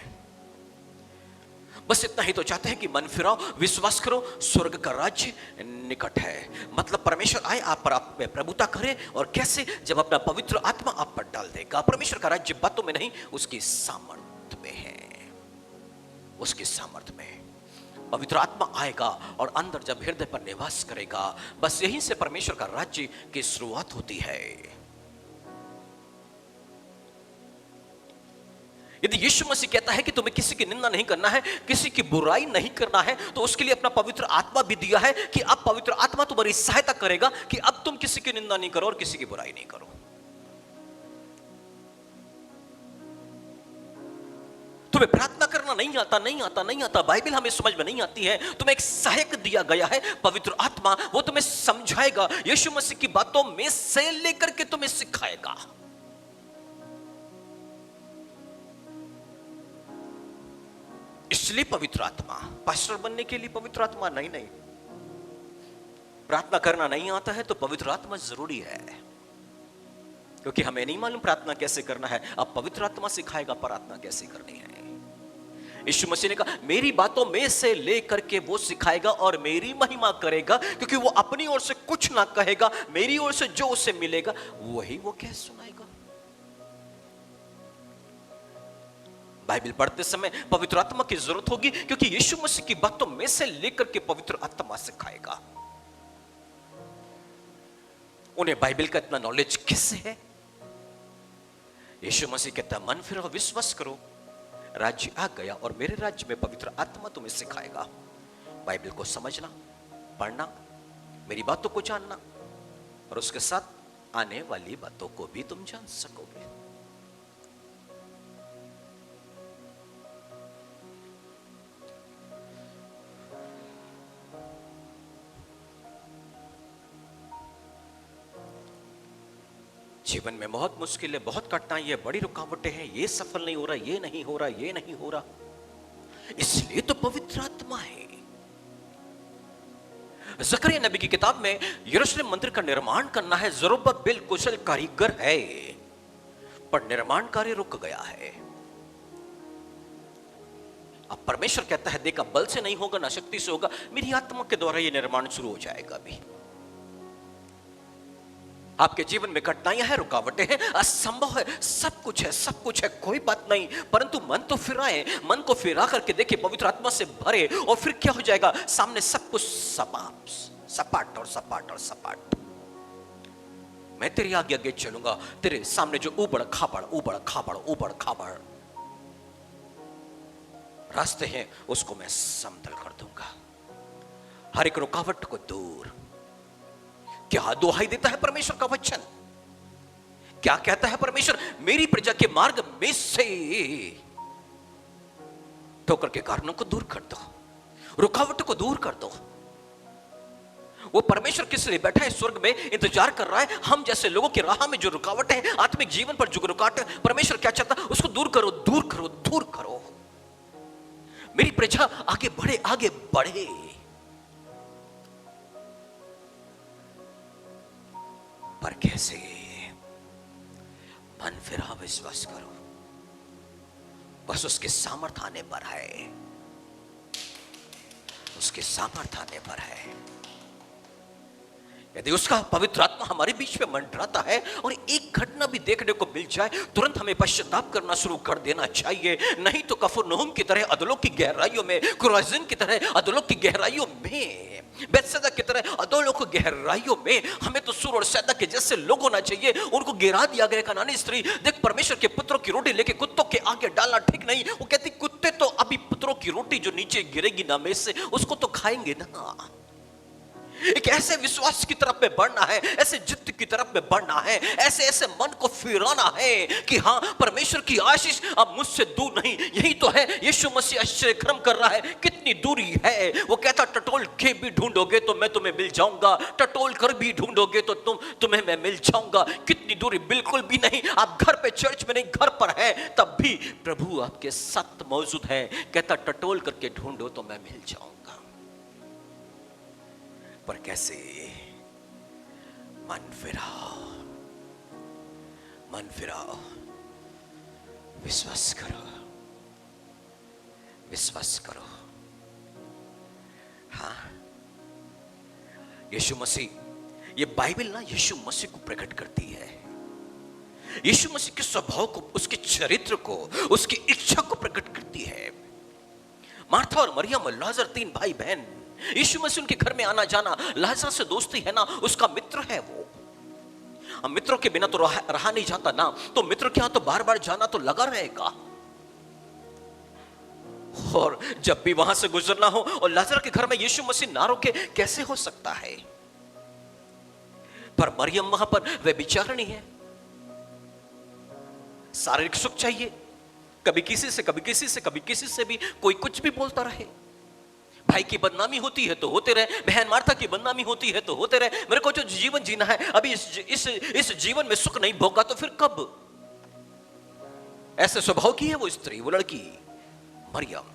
Speaker 1: बस इतना ही तो चाहते हैं कि मन फिराओ, विश्वास करो, स्वर्ग का राज्य निकट है। मतलब परमेश्वर आए, आप पर आप में प्रभुता करे। और कैसे? जब अपना पवित्र आत्मा आप पर डाल देगा। परमेश्वर का राज्य बातों में नहीं, उसकी सामर्थ में है। उसकी सामर्थ में पवित्र आत्मा आएगा और अंदर जब हृदय पर निवास करेगा, बस यहीं से परमेश्वर का राज्य की शुरुआत होती है। यदि यीशु मसीह कहता है कि तुम्हें किसी की निंदा नहीं करना है, किसी की बुराई नहीं करना है, तो उसके लिए अपना पवित्र आत्मा भी दिया है कि अब पवित्र आत्मा तुम्हारी सहायता करेगा कि अब तुम किसी की निंदा नहीं करो और किसी की बुराई नहीं करो। तुम्हें प्रार्थना करना नहीं आता, नहीं आता, नहीं आता, बाइबल हमें समझ में नहीं आती है, तुम्हें एक सहायक दिया गया है, पवित्र आत्मा, वो तुम्हें समझाएगा, यीशु मसीह की बातों में से लेकर के तुम्हें सिखाएगा। इसलिए पवित्र आत्मा, पास्टर बनने के लिए पवित्र आत्मा नहीं, प्रार्थना करना नहीं आता है तो पवित्र आत्मा जरूरी है, क्योंकि हमें नहीं मालूम प्रार्थना कैसे करना है। अब पवित्र आत्मा सिखाएगा प्रार्थना कैसे करनी है। यीशु मसीह ने कहा मेरी बातों में से लेकर के वो सिखाएगा और मेरी महिमा करेगा, क्योंकि वो अपनी ओर से कुछ ना कहेगा, मेरी ओर से जो उसे मिलेगा वही वो कह सुनाएगा। बाइबल पढ़ते समय पवित्र आत्मा की जरूरत होगी, क्योंकि यीशु मसीह की बातों में से लेकर के पवित्र आत्मा सिखाएगा। उन्हें बाइबल का इतना नॉलेज किससे है? यीशु मसीह कहता है मन फिरो, विश्वास करो, राज्य आ गया और मेरे राज्य में पवित्र आत्मा तुम्हें सिखाएगा। बाइबल को समझना, पढ़ना, मेरी बातों को जानना, और उसके साथ आने वाली बातों को भी तुम जान सकोगे। जीवन में बहुत मुश्किल है, बहुत कठिनाई है, बड़ी रुकावटें हैं, ये सफल नहीं हो रहा, ये नहीं हो रहा, ये नहीं हो रहा, इसलिए तो पवित्र आत्मा है। जकरिया नबी की किताब में यरूशलेम मंदिर का निर्माण करना है, ज़रुब्बाबेल कुशल कारीगर है, पर निर्माण कार्य रुक गया है। अब परमेश्वर कहता है देखा, बल से नहीं होगा ना शक्ति से होगा, मेरी आत्मा के द्वारा यह निर्माण शुरू हो जाएगा। अभी आपके जीवन में कठिनाइयां हैं, रुकावटें हैं, असंभव है, सब कुछ है, सब कुछ है, कोई बात नहीं, परंतु मन तो फिराए, मन को फिरा करके देखिए, पवित्र आत्मा से भरे, और फिर क्या हो जाएगा? सामने सब कुछ सपाट और सपाट और सपाट। मैं तेरी आगे आगे चलूंगा, तेरे सामने जो उबड़ खाबड़ रास्ते हैं उसको मैं समतल कर दूंगा, हर एक रुकावट को दूर। क्या दुहाई देता है परमेश्वर का वचन? क्या कहता है परमेश्वर? मेरी प्रजा के मार्ग में से ठोकर के कारणों को दूर कर दो, रुकावटों को दूर कर दो। वो परमेश्वर किस लिए बैठा है? स्वर्ग में इंतजार कर रहा है हम जैसे लोगों की राह में जो रुकावटें हैं, आत्मिक जीवन पर जो रुकावट, परमेश्वर क्या चाहता है? उसको दूर करो, दूर करो, दूर करो। मेरी प्रजा आगे बढ़े, आगे बढ़े। पर कैसे? मन फिरा, विश्वास करो, बस उसके सामर्थ्य आने पर है, उसके सामर्थ्य आने पर है। यदि उसका पवित्र आत्मा हमारे बीच में मंडराता है और एक घटना भी देखने को मिल जाए, तुरंत हमें पश्चाताप करना शुरू कर देना चाहिए। नहीं तो कफरनहूम की तरह अधोलोक की गहराइयों में, खुराजिन की तरह अधोलोक की गहराइयों में, बेतसैदा की तरह अधोलोक की गहराइयों में हमें तो सूर और सैदा के जैसे लोग होना चाहिए। उनको गिरा दिया गया कनानी स्त्री, देख परमेश्वर के पुत्रों की रोटी लेके कुत्तों के आगे डालना ठीक नहीं। वो कहती कुत्ते तो अभी पुत्रों की रोटी जो नीचे गिरेगी ना में से, उसको तो खाएंगे ना। एक ऐसे विश्वास की तरफ में बढ़ना है, ऐसे जिद्द की तरफ में बढ़ना है, ऐसे ऐसे मन को फिराना है कि हाँ, परमेश्वर की आशीष अब मुझसे दूर नहीं। यही तो है, यीशु मसीह आश्चर्य कर्म कर रहा है। कितनी दूरी है, वो कहता टटोल के भी ढूंढोगे तो मैं तुम्हें मिल जाऊंगा, टटोल कर भी ढूंढोगे तो तुम्हें मैं मिल जाऊंगा। कितनी दूरी, बिल्कुल भी नहीं। आप घर पे, चर्च में नहीं, घर पर है, तब भी प्रभु आपके साथ मौजूद है। कहता टटोल करके ढूंढो तो मैं मिल जाऊंगा। पर कैसे? मन फिराओ, मन फिराओ, विश्वास करो, विश्वास करो। हाँ, यीशु मसीह, ये बाइबल ना यीशु मसीह को प्रकट करती है। यीशु मसीह के स्वभाव को, उसके चरित्र को, उसकी इच्छा को प्रकट करती है। मार्था और मरियम, लाजर, 3 भाई बहन, यीशु मसीह उनके घर में आना जाना, लाजर से दोस्ती है ना, उसका मित्र है वो। अब मित्रों के बिना तो रहा नहीं जाता ना, तो मित्र के यहां तो बार बार जाना तो लगा रहेगा। और जब भी वहां से गुजरना हो और लाजर के घर में यीशु मसीह ना रुके, कैसे हो सकता है? पर मरियम वहां पर वे बेचारनी है, शारीरिक सुख चाहिए, कभी किसी से, कभी किसी से, कभी किसी से भी कोई कुछ भी बोलता रहे। भाई की बदनामी होती है तो होते रहे, बहन मार्था की बदनामी होती है तो होते रहे। मेरे को जो जीवन जीना है, अभी इस जीवन में सुख नहीं भोगा तो फिर कब? ऐसे स्वभाव की है वो स्त्री, वो लड़की मरियम।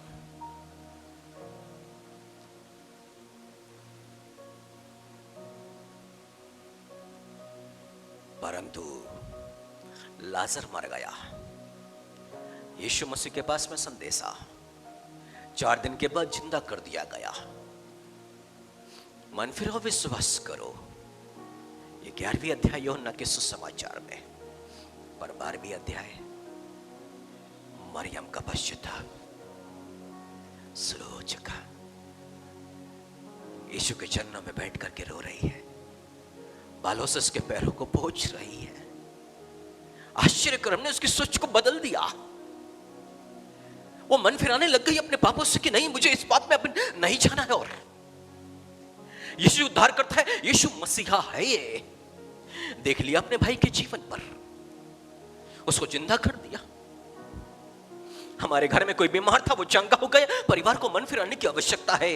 Speaker 1: परंतु लाजर मर गया। यीशु मसीह के पास में संदेशा, 4 दिन के बाद जिंदा कर दिया गया। मन फिरो, विश्वास करो। ये 11वीं अध्याय यूहन्ना के सुसमाचार में, पर 12वीं अध्याय मरियम का पश्चाताप शुरू हो चुका। यीशु के चरणों में बैठ करके रो रही है, बालों से उसके पैरों को पोंछ रही है। आश्चर्य कर्म ने उसकी सोच को बदल दिया। वो मन फिराने लग गई अपने पापों से कि नहीं, मुझे इस बात में अपन नहीं जाना है। और यीशु उद्धार करता है, यीशु मसीहा है। ये देख लिया अपने भाई के जीवन पर, उसको जिंदा कर दिया। हमारे घर में कोई बीमार था, वो चंगा हो गया। परिवार को मन फिराने की आवश्यकता है।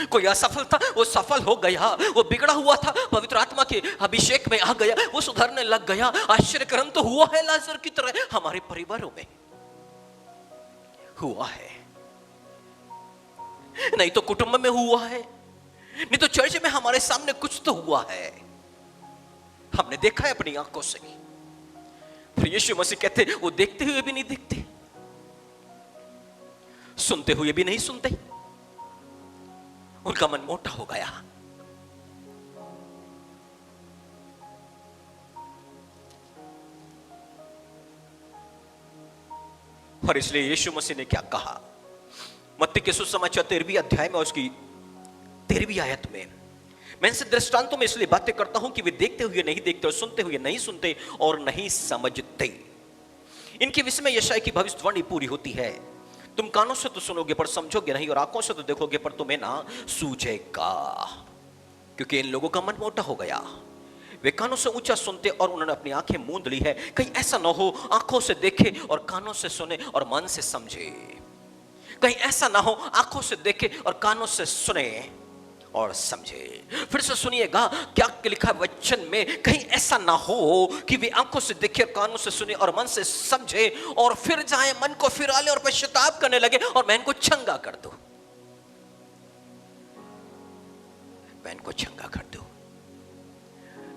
Speaker 1: कोई असफल था, वो सफल हो गया। वो बिगड़ा हुआ था, पवित्र आत्मा के अभिषेक में आ गया, वो सुधरने लग गया। आश्चर्य कर्म तो हुआ है लाजर की तरह हमारे परिवारों में हुआ है। नहीं तो कुटुंब में हुआ है, नहीं तो चर्च में हमारे सामने कुछ तो हुआ है, हमने देखा है अपनी आंखों से। फिर यीशु मसीह कहते, वो देखते हुए भी नहीं देखते, सुनते हुए भी नहीं सुनते, उनका मन मोटा हो गया। और इसलिए यीशु मसीह ने क्या कहा, मत्ती के सुसमाचार 13वीं अध्याय में उसकी 13वीं आयत में, मैं इनसे दृष्टांतों में इसलिए बातें करता हूं कि वे देखते हुए नहीं देखते और सुनते हुए नहीं सुनते और नहीं समझते। इनके विषय में यशायाह की भविष्यवाणी पूरी होती है, तुम कानों से तो सुनोगे पर समझोगे नहीं, और आंखों से तो देखोगे पर तुम्हें ना सूझेगा। क्योंकि इन लोगों का मन मोटा हो गया, वे कानों से ऊंचा सुनते और उन्होंने अपनी आंखें मूंद ली है। कहीं ऐसा ना हो आंखों से देखे और कानों से सुने और मन से समझे। कहीं ऐसा ना हो आंखों से देखे और कानों से सुने और समझे। फिर से सुनिएगा क्या लिखा वचन में, कहीं ऐसा ना हो कि वे आंखों से देखे, कानों से सुने और मन से समझे और फिर जाए, मन को फिरा ले और पश्चाताप करने लगे और मैं इनको चंगा कर दूं, मैं इनको चंगा कर दूं।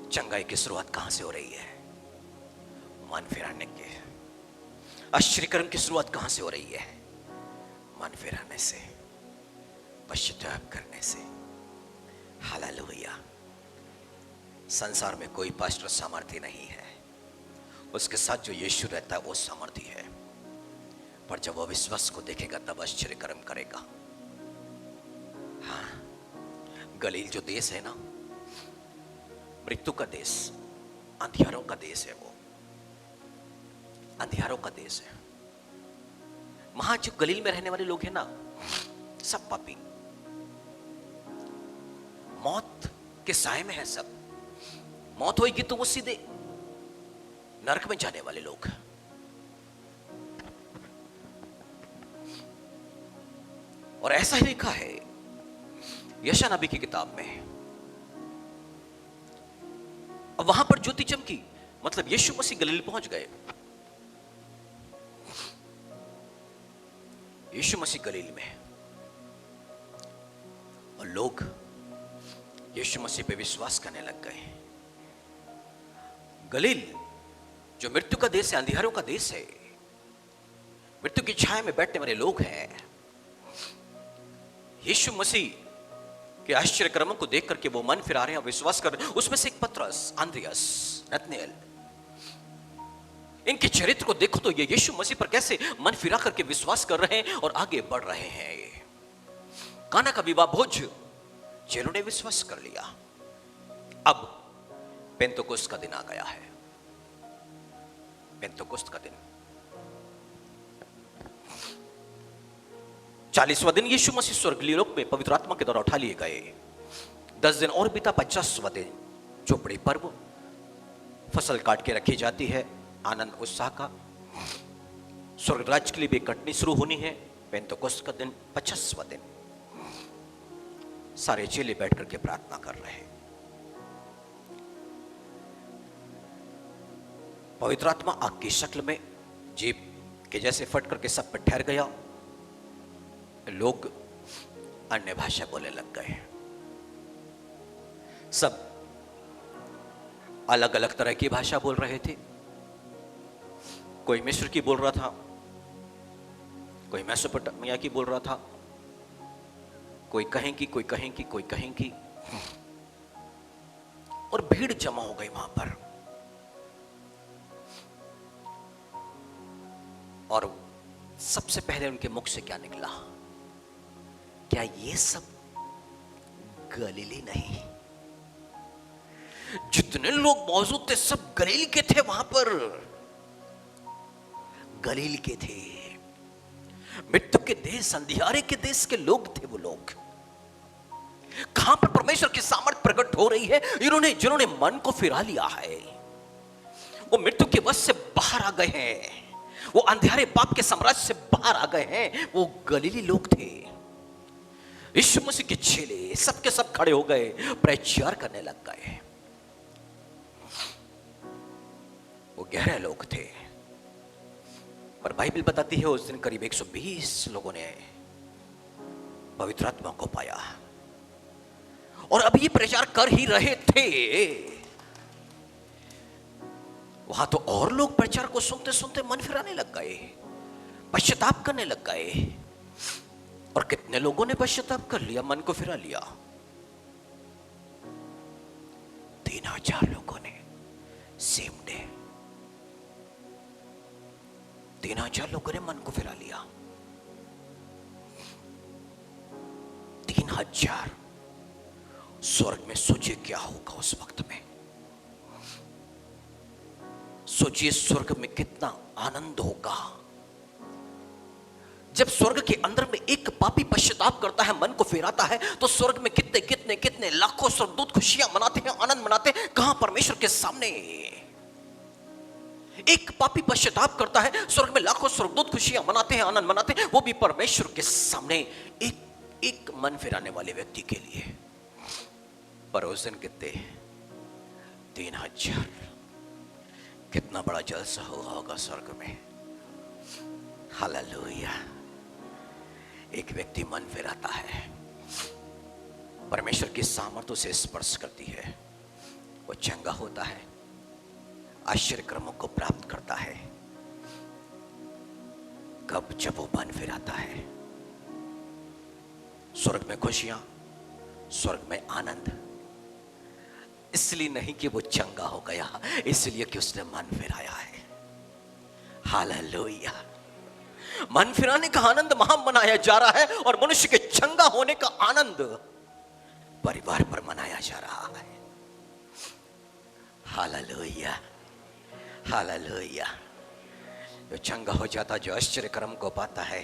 Speaker 1: चंगाई की शुरुआत कहां से हो रही है? मन फिराने के। आश्चर्य कर्म की शुरुआत कहां से हो रही है? मन फिराने से, पश्चाताप करने से। हालेलुया। संसार में कोई पास्टर सामर्थ्य नहीं है, उसके साथ जो यीशु रहता है वो सामर्थ्य है। पर जब वो विश्वास को देखेगा तब आश्चर्य कर्म करेगा। हाँ, गलील जो देश है ना, मृत्यु का देश, अंधियारों का देश है, वो अंधियारों का देश है। वहां जो गलील में रहने वाले लोग हैं ना, सब पापी, मौत के साए में है सब। मौत होगी तो वो सीधे नरक में जाने वाले लोग। और ऐसा ही लिखा है यशायाह नबी की किताब में। अब वहां पर ज्योति चमकी, मतलब यीशु मसीह गलील पहुंच गए। यीशु मसीह गलील में, और लोग यीशु मसीह पे विश्वास करने लग गए। गलील जो मृत्यु का देश है, अंधियारों का देश है, मृत्यु की छाया में बैठने वाले लोग हैं, यीशु मसीह के आश्चर्य कर्मों को देख करके वो मन फिरा रहे हैं, विश्वास कर रहे हैं। उसमें से एक पतरस, आंद्रियास, नतनेल, इनके चरित्र को देखो तो ये यीशु मसीह पर कैसे मन फिरा करके विश्वास कर रहे हैं और आगे बढ़ रहे हैं। काना का विवाह भोज जिन्होंने विश्वास कर लिया। अब पेंतुकुस्त का दिन आ गया है। पेंतुकुस्त का दिन 40वां दिन यीशु मसीह स्वर्गीय लोक में पवित्र आत्मा के द्वारा उठा लिए गए। 10 दिन और बीता, 50वां दिन चोपड़ी पर्व, फसल काट के रखी जाती है, आनंद उत्साह का। स्वर्ग राज्य के लिए भी कटनी शुरू होनी है। पेंतुकुस्त का दिन 50वां दिन, सारे चेले बैठ करके प्रार्थना कर रहे हैं। पवित्र आत्मा आग की शक्ल में जीभ के जैसे फट करके सब पर ठहर गया। लोग अन्य भाषा बोलने लग गए। सब अलग अलग तरह की भाषा बोल रहे थे। कोई मिस्र की बोल रहा था, कोई मेसोपोटामिया की बोल रहा था, कोई कहीं की, कोई कहीं की, कोई कहीं की। और भीड़ जमा हो गई वहां पर। और सबसे पहले उनके मुख से क्या निकला? क्या ये सब गलीली नहीं? जितने लोग मौजूद थे सब गलील के थे। वहां पर गलील के थे। मृत्यु के देश, अंधियारे के देश के लोग थे वो लोग। कहां पर परमेश्वर की सामर्थ प्रकट हो रही है? जिन्होंने मन को फिरा लिया है, वो मृत्यु के वश से बाहर आ गए हैं, वो अंधियारे पाप के साम्राज्य से बाहर आ गए हैं। वो गलीली लोग थे। यीशु मसीह के चेले सबके सब खड़े हो गए, प्रचार करने लग गए। वो गहरे लोग थे, पर बाइबल बताती है उस दिन करीब 120 लोगों ने पवित्र आत्मा को पाया। और अब ये प्रचार कर ही रहे थे, वहां तो और लोग प्रचार को सुनते सुनते मन फिराने लग गए, पश्चाताप करने लग गए। और कितने लोगों ने पश्चाताप कर लिया, मन को फिरा लिया? 3000 लोगों ने सेम डे, 3000 लोगों ने मन को फिरा लिया। 3000। स्वर्ग में सोचिए क्या होगा उस वक्त में। सोचिए स्वर्ग में कितना आनंद होगा जब स्वर्ग के अंदर में एक पापी पश्चाताप करता है, मन को फिराता है, तो स्वर्ग में कितने कितने कितने लाखों स्वर्गदूत खुशियां मनाते हैं, आनंद मनाते हैं। कहां? परमेश्वर के सामने। एक पापी पश्चाताप करता है, स्वर्ग में लाखों स्वर्गदूत खुशियां मनाते हैं, आनंद मनाते हैं, वो भी परमेश्वर के सामने, एक मन फिराने वाले व्यक्ति के लिए। पर उस दिन कितने? 3000। कितना बड़ा जलसा हुआ होगा स्वर्ग में। हालेलुया। एक व्यक्ति मन फिराता है, परमेश्वर की सामर्थ्य से स्पर्श करती है, वो चंगा होता है, आश्चर्य कर्मों को प्राप्त करता है। कब? जब वो मन फिराता है। स्वर्ग में खुशियां, स्वर्ग में आनंद। इसलिए नहीं कि वो चंगा हो गया, इसलिए कि उसने मन फिराया है। हालेलुया। मन फिराने का आनंद वहां मनाया जा रहा है, और मनुष्य के चंगा होने का आनंद परिवार पर मनाया जा रहा है। Hallelujah, hallelujah. जो चंगा हो जाता, जो आश्चर्य कर्म को पाता है,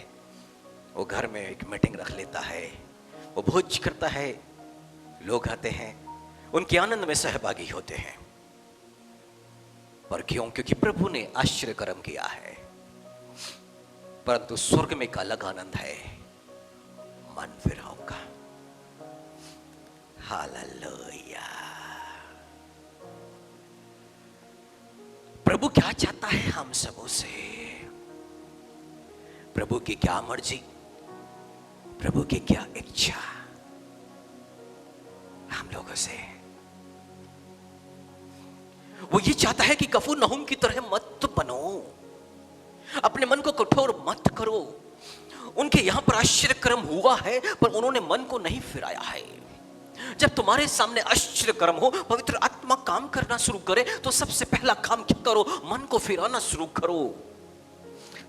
Speaker 1: वो घर में एक मीटिंग रख लेता है, वो भोज करता है, लोग आते हैं, उनके आनंद में सहभागी होते हैं। पर क्यों? क्योंकि प्रभु ने आश्चर्य कर्म किया है। परंतु स्वर्ग में एक अलग आनंद है, मन फिराओ का। हालेलुया। प्रभु क्या चाहता है हम सबों से? प्रभु की क्या मर्जी, प्रभु की क्या इच्छा हम लोगों से? वो ये चाहता है कि कफरनहूम की तरह मत बनो, अपने मन को कठोर मत करो। उनके यहां पर आश्चर्य कर्म हुआ है, पर उन्होंने मन को नहीं फिराया है। जब तुम्हारे सामने आश्चर्य कर्म हो, पवित्र आत्मा काम करना शुरू करे, तो सबसे पहला काम क्या करो? मन को फिराना शुरू करो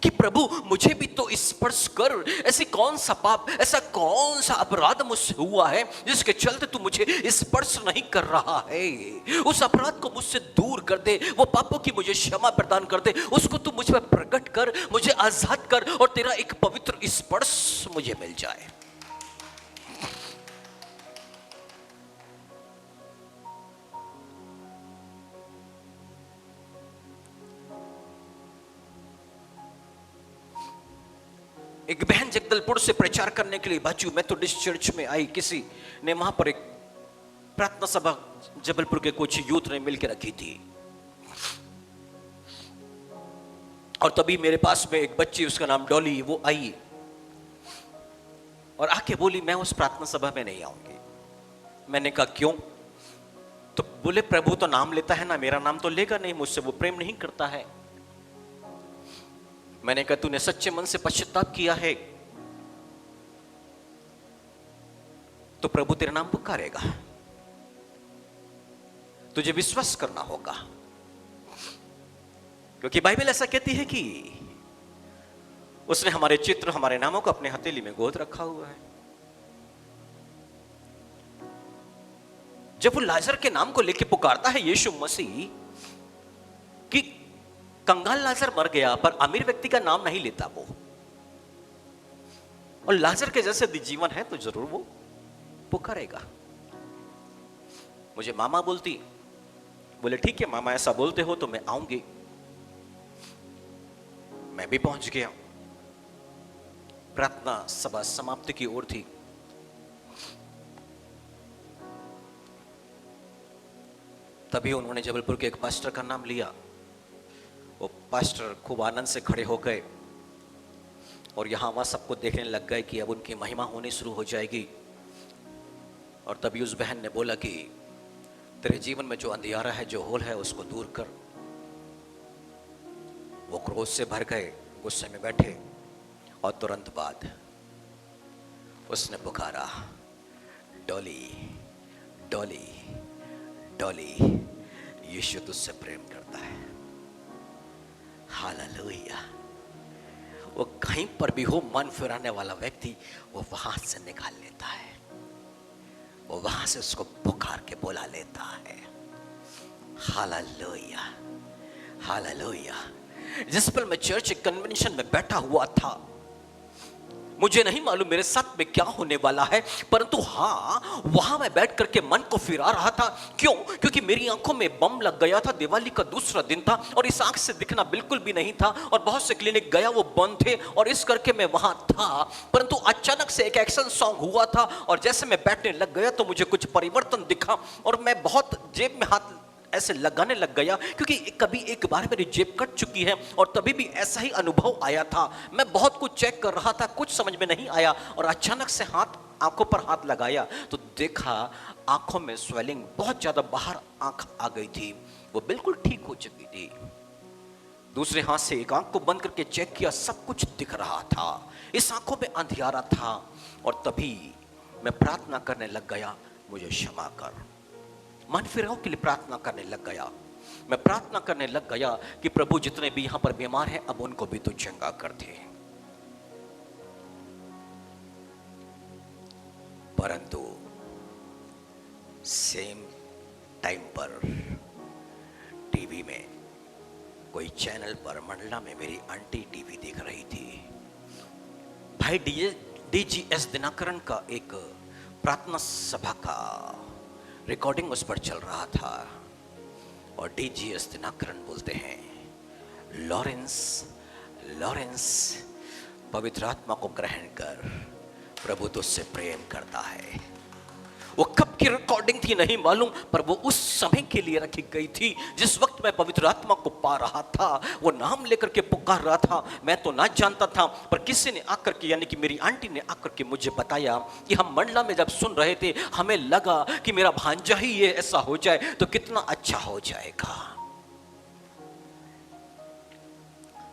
Speaker 1: कि प्रभु मुझे भी तो स्पर्श कर। ऐसी कौन सा पाप, ऐसा कौन सा अपराध मुझसे हुआ है जिसके चलते तू मुझे स्पर्श नहीं कर रहा है? उस अपराध को मुझसे दूर कर दे, वो पापों की मुझे क्षमा प्रदान कर दे, उसको तू मुझ पर प्रकट कर, मुझे आजाद कर, और तेरा एक पवित्र स्पर्श मुझे मिल जाए। एक बहन जगदलपुर से प्रचार करने के लिए बाजू मेथोडिस्ट चर्च में आई। किसी ने वहां पर एक प्रार्थना सभा जबलपुर के कुछ यूथ ने मिलकर रखी थी, और तभी मेरे पास में एक बच्ची, उसका नाम डॉली, वो आई और आके बोली मैं उस प्रार्थना सभा में नहीं आऊंगी। मैंने कहा क्यों? तो बोले प्रभु तो नाम लेता है ना, मेरा नाम तो लेगा नहीं, मुझसे वो प्रेम नहीं करता है। मैंने कहा तूने सच्चे मन से पश्चाताप किया है तो प्रभु तेरा नाम पुकारेगा, तुझे विश्वास करना होगा, क्योंकि बाइबल ऐसा कहती है कि उसने हमारे चित्र, हमारे नामों को अपने हथेली में गोद रखा हुआ है। जब वो लाजर के नाम को लेकर पुकारता है यीशु मसीह कि कंगाल लाजर मर गया, पर अमीर व्यक्ति का नाम नहीं लेता वो, और लाजर के जैसे जीवन है तो जरूर वो पुकारेगा। मुझे मामा बोलती, बोले ठीक है मामा ऐसा बोलते हो तो मैं आऊंगी। मैं भी पहुंच गया। प्रार्थना सभा समाप्ति की ओर थी। तभी उन्होंने जबलपुर के एक पास्टर का नाम लिया। वो पास्टर खूब आनंद से खड़े हो गए और यहां वहां सबको देखने लग गए कि अब उनकी महिमा होनी शुरू हो जाएगी। और तभी उस बहन ने बोला कि तेरे जीवन में जो अंधियारा है, जो होल है, उसको दूर कर। वो क्रोध से भर गए, गुस्से में बैठे, और तुरंत बाद उसने पुकारा डॉली डॉली डॉली, यीशु तुझसे प्रेम करता है। हालेलुया। वो कहीं पर भी हो, मन फिराने वाला व्यक्ति वो वहां से निकाल लेता है, वो वहां से उसको पुकार के बुला लेता है। Hallelujah hallelujah. जिस पल मैं चर्च कन्वेंशन में बैठा हुआ था, मुझे नहीं मालूम मेरे साथ में क्या होने वाला है, परंतु हाँ वहां मैं बैठ करके मन को फिरा रहा था। क्यों? क्योंकि मेरी आंखों में बम लग गया था। दिवाली का दूसरा दिन था और इस आंख से दिखना बिल्कुल भी नहीं था, और बहुत से क्लिनिक गया वो बंद थे, और इस करके मैं वहां था। परंतु अचानक से एक एक्शन सॉन्ग हुआ था, और जैसे मैं बैठने लग गया तो मुझे कुछ परिवर्तन दिखा, और मैं बहुत जेब में हाथ ऐसे लगाने लग गया, क्योंकि कभी एक बार मेरी जेब कट चुकी है और तभी भी ऐसा ही अनुभव आया था। मैं बहुत कुछ चेक कर रहा था, कुछ समझ में नहीं आया, और अचानक से आंखों पर हाथ लगाया तो देखा आंखों में स्वेलिंग बहुत ज्यादा, बाहर आंख आ गई थी, वो बिल्कुल ठीक हो चुकी थी। दूसरे हाथ से एक आंख को बंद करके चेक किया, सब कुछ दिख रहा था, इस आंखों में अंधियारा था। और तभी मैं प्रार्थना करने लग गया, मुझे क्षमा कर। मन फिराव के लिए प्रार्थना करने लग गया। मैं प्रार्थना करने लग गया कि प्रभु जितने भी यहां पर बीमार हैं, अब उनको भी तो चंगा कर दे। परंतु सेम टाइम पर टीवी में कोई चैनल पर मंडला में मेरी आंटी टीवी देख रही थी। भाई डीजीएस दिनाकरण का एक प्रार्थना सभा का रिकॉर्डिंग उस पर चल रहा था और डीजीएस दिनाकरण बोलते हैं, लॉरेंस लॉरेंस पवित्र आत्मा को ग्रहण कर, प्रभु तुझसे प्रेम करता है। वो कब की रिकॉर्डिंग थी नहीं मालूम, पर वो उस समय के लिए रखी गई थी जिस वक्त मैं पवित्र आत्मा को पा रहा था। वो नाम लेकर के पुकार रहा था, मैं तो ना जानता था, पर किसी ने आकर के, यानी कि मेरी आंटी ने आकर के मुझे बताया कि हम मंडला में जब सुन रहे थे, हमें लगा कि मेरा भांजा ही ये ऐसा हो जाए तो कितना अच्छा हो जाएगा।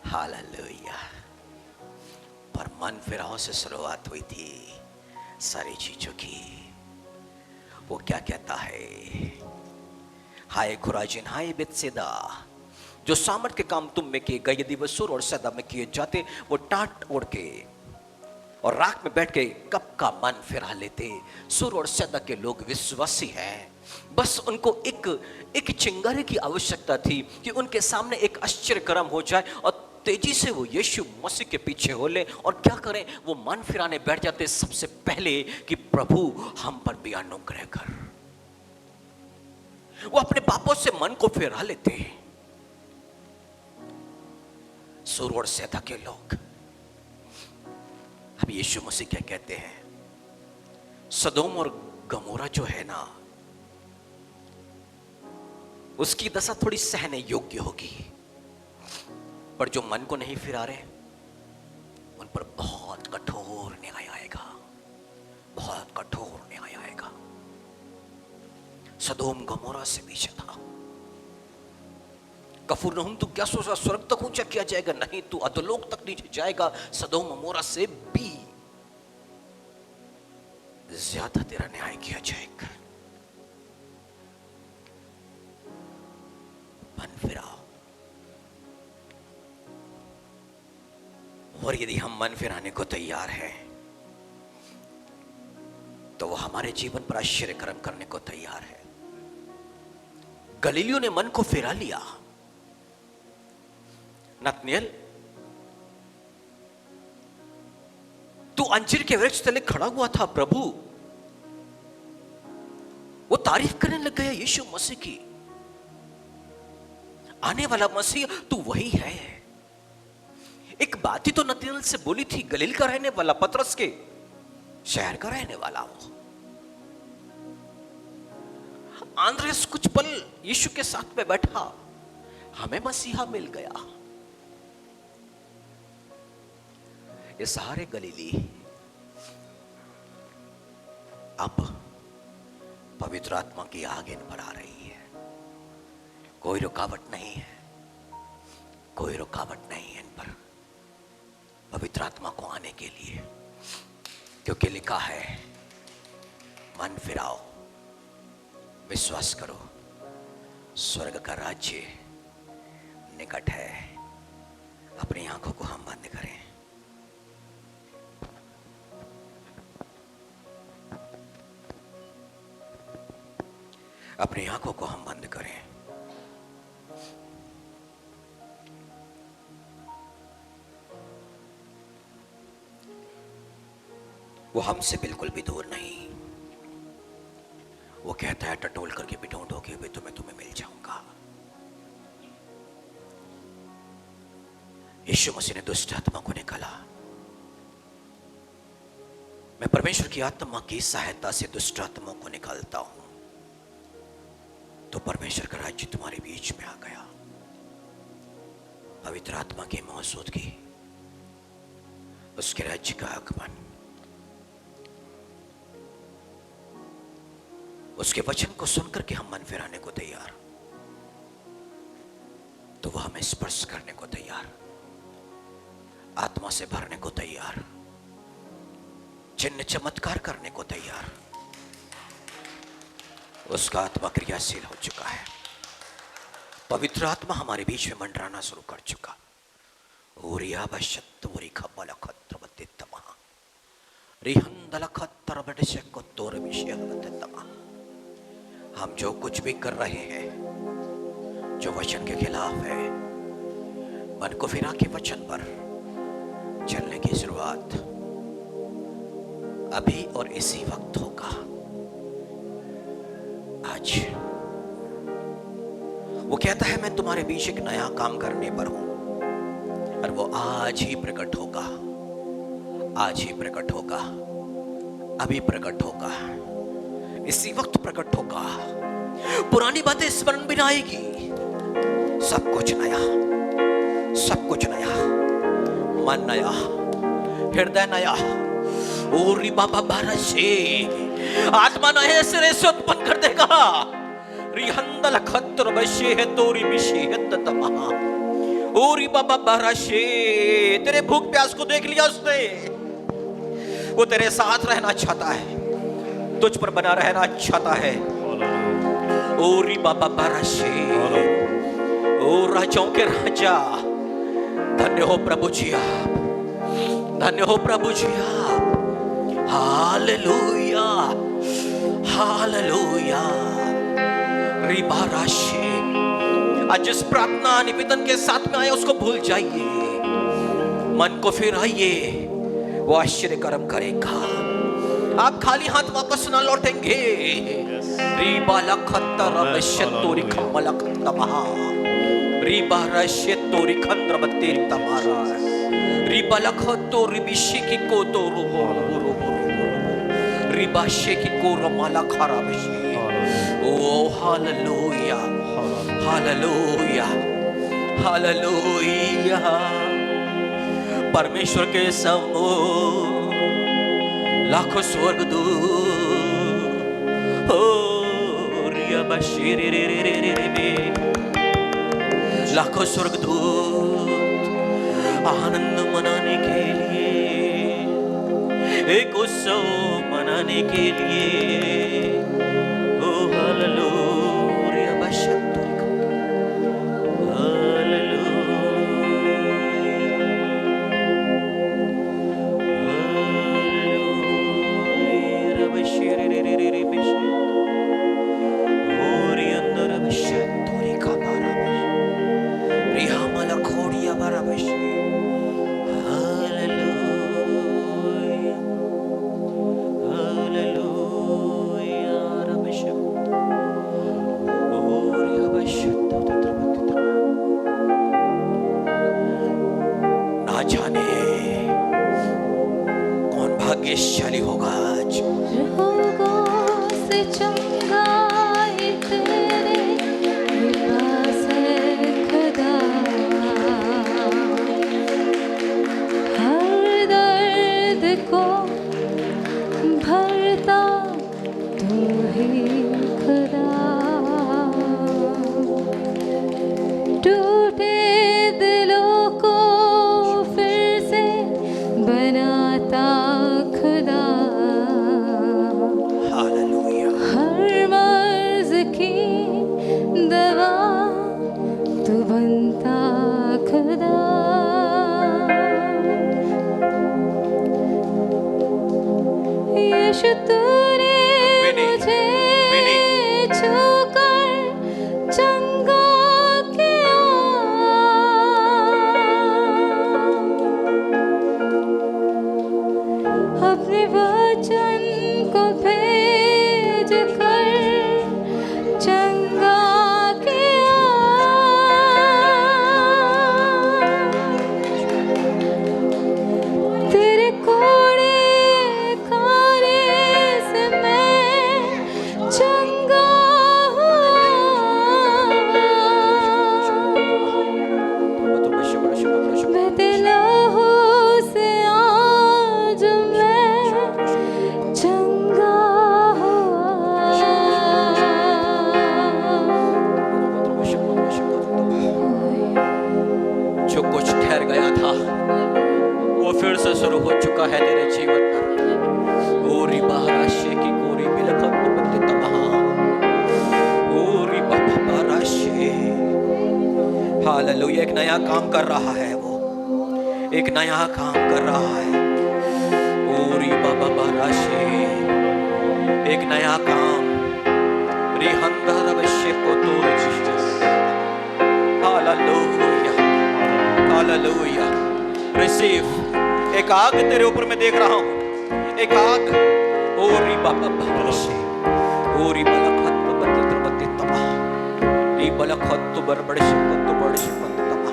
Speaker 1: हालेलुया। पर मन फिराव से शुरुआत हुई थी सारी चीजों की। वो क्या कहता है, हाय खुराजिन, हाय बेतसैदा, जो सामर्थ के काम तुम में किए गए यदि वो सूर और सैदा में किए जाते, वो टाट ओढ़ के और राख में बैठ के कब का मन फिरा लेते। सूर और सैदा के लोग विश्वासी हैं, बस उनको एक चिंगारे की आवश्यकता थी कि उनके सामने एक आश्चर्य कर्म हो जाए और तेजी से वो यीशु मसीह के पीछे हो ले। और क्या करें, वो मन फिराने बैठ जाते सबसे पहले कि प्रभु हम पर भी अनुग्रह कर। वो अपने पापों से मन को फिरा लेते। सूर और सैदा के लोग। अब यीशु मसीह क्या कहते हैं, सदोम और गमोरा जो है ना, उसकी दशा थोड़ी सहने योग्य होगी, पर जो मन को नहीं फिरा रहे उन पर बहुत कठोर न्याय आएगा, बहुत कठोर न्याय आएगा। सदोम गमोरा से पीछे था। कफरनहूम तू क्या सोचा स्वर्ग तक ऊंचा किया जाएगा? नहीं, तू अधोलोक तक नीचे जाएगा। सदोम गमोरा से भी ज्यादा तेरा न्याय किया जाएगा। मन फिराओ। और यदि हम मन फिराने को तैयार हैं तो वो हमारे जीवन पर आश्चर्य कर्म करने को तैयार है। गलीलियों ने मन को फिरा लिया। नतनिएल, तू अंजीर के वृक्ष तले खड़ा हुआ था प्रभु। वो तारीफ करने लग गया यीशु मसीह की। आने वाला मसीह तू वही है। एक बात ही तो नतनिएल से बोली थी, गलील का रहने वाला, पतरस के शहर का रहने वाला। वो आंद्रेस कुछ पल यीशु के साथ में बैठा, हमें मसीहा मिल गया। ये सारे गलीली अब पवित्र आत्मा की आग इन पर आ रही है। कोई रुकावट नहीं है, कोई रुकावट नहीं है इन पर पवित्र आत्मा को आने के लिए, क्योंकि लिखा है मन फिराओ, विश्वास करो, स्वर्ग का राज्य निकट है। अपनी आंखों को हम बंद करें। अपनी आंखों को हम बंद करें। वो हमसे बिल्कुल भी दूर नहीं। वो कहता है टटोल करके भी ढूंढोगे भी तो मैं तुम्हें मिल जाऊंगा। यीशु मसीह ने दुष्ट आत्मा को निकाला। मैं परमेश्वर की आत्मा की सहायता से दुष्ट आत्मा को निकालता हूं, तो परमेश्वर का राज्य तुम्हारे बीच में आ गया। पवित्र आत्मा की मौजूदगी, उसके राज्य का आगमन, उसके वचन को सुनकर के हम मन फिराने को तैयार, तो वह हमें स्पर्श करने को तैयार, आत्मा से भरने को तैयार, चिन्ह चमत्कार करने को तैयार। उसका आत्मा क्रियाशील हो चुका है। पवित्र आत्मा हमारे बीच में मंडराना शुरू कर चुका। हम जो कुछ भी कर रहे हैं जो वचन के खिलाफ है, मन को फिरा के वचन पर चलने की शुरुआत अभी और इसी वक्त होगा। आज वो कहता है मैं तुम्हारे बीच एक नया काम करने पर हूं, और वो आज ही प्रकट होगा, आज ही प्रकट होगा, अभी प्रकट होगा, इसी वक्त प्रकट होगा। पुरानी बातें स्मरण भी ना आएगी, सब कुछ नया, सब कुछ नया, मन नया, हृदय नया, ओरी बाबा बारशे, आत्मा नए सिरे से उत्पन्न कर देगा। रिहंदल खत्र बशे है तोरी बिशे है ततमहा, ओरी बाबा बारशे। तेरे भूख प्यास को देख लिया उसने, वो तेरे साथ रहना चाहता है, तुझ पर बना रहना चाहता है। ओरी बाबा बारशे, ओ राजाओं के राजा, धन्य हो प्रभु जी आप, धन्य हो प्रभु जी आप। Hallelujah, hallelujah. रिबाराशे, आज जिस प्रार्थना निवेदन के साथ में आए उसको भूल जाइए, मन को फिराइए, वो आश्चर्य कर्म करेगा। आप खाली हाथ वापस ना लौटेंगे। रिबालखतरबशतोरी खमलखतमहा, रिबारशतोरी खंद्रबतेरी तमारा, रिबालखतोरी बिशिकी कोतोरो बोरो रिबाशे की कोरमाला खराबशी। ओ हालेलुया, हालेलुया, हालेलुया। परमेश्वर के सम्मुख लाखों स्वर्गदूत, ओ रिया बशीरे रे रे रे रे रे, लाखों स्वर्गदूत आनंद मनाने के लिए, एक उत्सव मनाने के लिए, ओ हालेलुया बशतुरिक, हालेलुया, हालेलुया बशीरे रे रे रे रे बशी, ओरी अंदर बशतुरिक बारा बशी, रिहा मला खोड़िया बारा बशी। भाग्यशाली होगा आज,
Speaker 2: रोगों से चंगाई तेरे पास है खुदा, हर दर्द को भरता तू ही खुदा, टूटे दिलों को फिर से बनाता खुदा,
Speaker 1: हालेलुया,
Speaker 2: हर मर्ज की दवा तू बनता खुदा। यीशु तूने मुझे छूकर चंगा किया, अपने वचन को भेज कर चंगा किया, तेरे कोड़े खाने से मैं चंगा हुआ, बहते लहू से आज मैं चंगा हुआ।
Speaker 1: जो कुछ ठहर गया था वो फिर से शुरू हो चुका है तेरे जीवन पर। ओरी बाराशे की गोरी बिलखत बत्ती तमहा, ओरी बाबा बाराशे। हालेलुया, एक नया काम कर रहा है वो, एक नया काम कर रहा है। ओरी बाबा बाराशे, एक नया काम। रिहंदर बशे को तोड़ जीसस। Hallelujah, hallelujah. रिसीव। एक आग तेरे ऊपर मैं देख रहा हूं, एक आग ओरी बाबा बरसे ओरी बलखत बत्ते तबा री बलखत तो बड़बड़े से तबा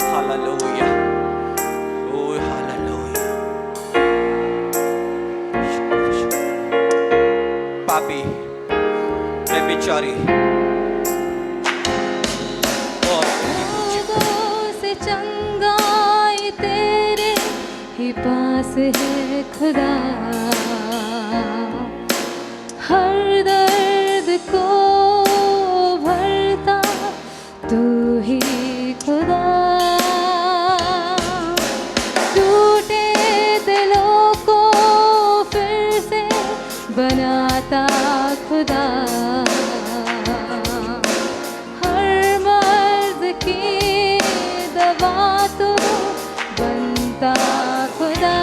Speaker 1: हालेलुया ओ हालेलुया पापी मैं बेचारी और
Speaker 2: लोगों से चंगाई तेरे ही पास है खुदा, हर दर्द को भरता तू ही खुदा, टूटे दिलों को फिर से बनाता खुदा, हर मर्ज की दवा तू बनता खुदा।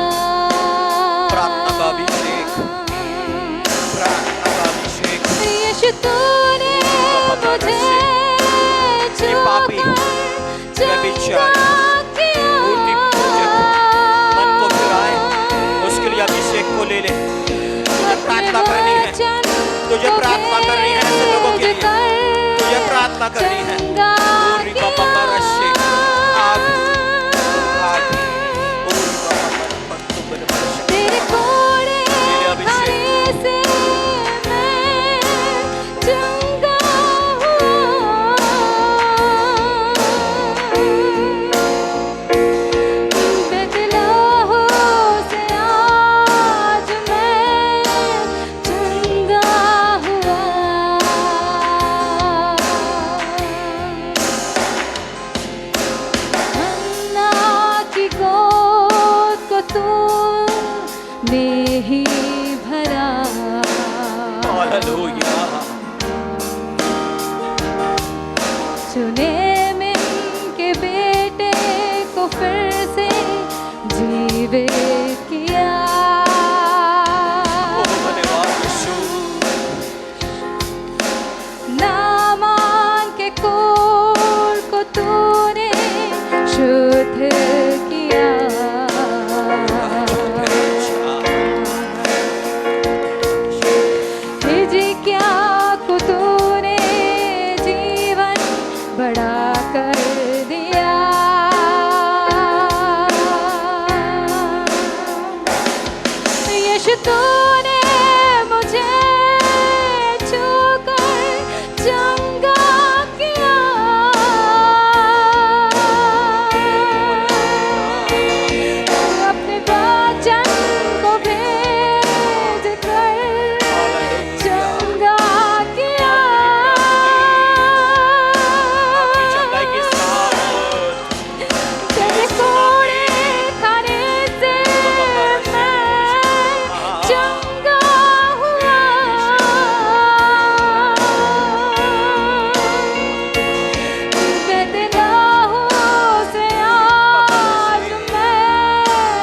Speaker 1: प्रार्थना का अभिषेक
Speaker 2: यीशु तूने मुझे
Speaker 1: ये पापी व्यभिचारी मूर्ति पूजक मन को फिराए उसके लिए अभिषेक को ले ले। तुझे प्रार्थना करनी है, तुझे प्रार्थना करनी है ऐसे लोगों के लिए, तुझे प्रार्थना करनी है। पूरी बाबा बरसे आग आग पूरी बाबा बरसे
Speaker 2: तेरे कोड़े
Speaker 1: मेरे अभिषेक
Speaker 2: खाने से मैं चंगा हुआ, बदलावों से आज मैं चंगा हुआ। अन्ना की गोद को तूने ही भरा,
Speaker 1: हालेलुया
Speaker 2: चुने में के बेटे को फिर से जीवित किया,
Speaker 1: ओ धन्यवाद यीशु
Speaker 2: नामान के कोल को तूने शुद्ध किया, हिजकिया को तूने जीवन बड़ा कर दिया, यीशु तूने मुझे छूकर चंगा किया, अपने वचन को भेज कर चंगा किया,
Speaker 1: चंगाई के साथ
Speaker 2: तेरे कोड़े खाने से मैं चंगा हुआ, बदलावों से आज मैं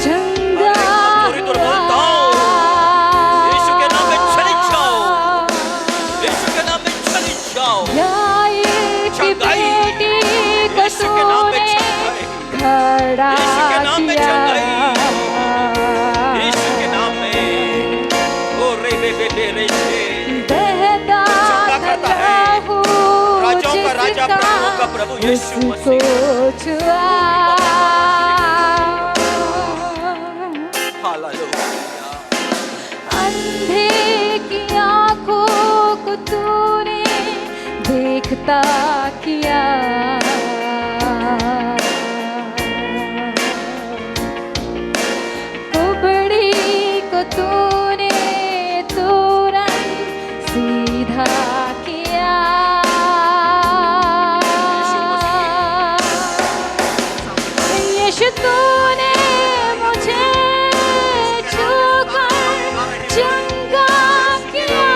Speaker 2: चंगा
Speaker 1: थोड़ी दूर बोलता हूँ, यीशु के नाम में चली जाओ, यीशु के नाम में चली जाओ।
Speaker 2: याईर की
Speaker 1: चंगाई
Speaker 2: बेटी को
Speaker 1: यीशु के नाम में
Speaker 2: तूने
Speaker 1: चंगाई,
Speaker 2: खड़ा
Speaker 1: यीशु के नाम में
Speaker 2: किया,
Speaker 1: चंगाई, यीशु के नाम में ओ रे रे रे रे रे
Speaker 2: बहता
Speaker 1: चंगा करता है
Speaker 2: लहू
Speaker 1: राजाओं का राजा प्रभुओं का प्रभु यीशु
Speaker 2: उसको
Speaker 1: मसीह।
Speaker 2: छुआ,
Speaker 1: हालेलुया
Speaker 2: अंधे की आँखों को तूने देखता किया, कुबड़ी को तूने तुरंत सीधा किया, यीशु तूने मुझे छूकर चंगा किया,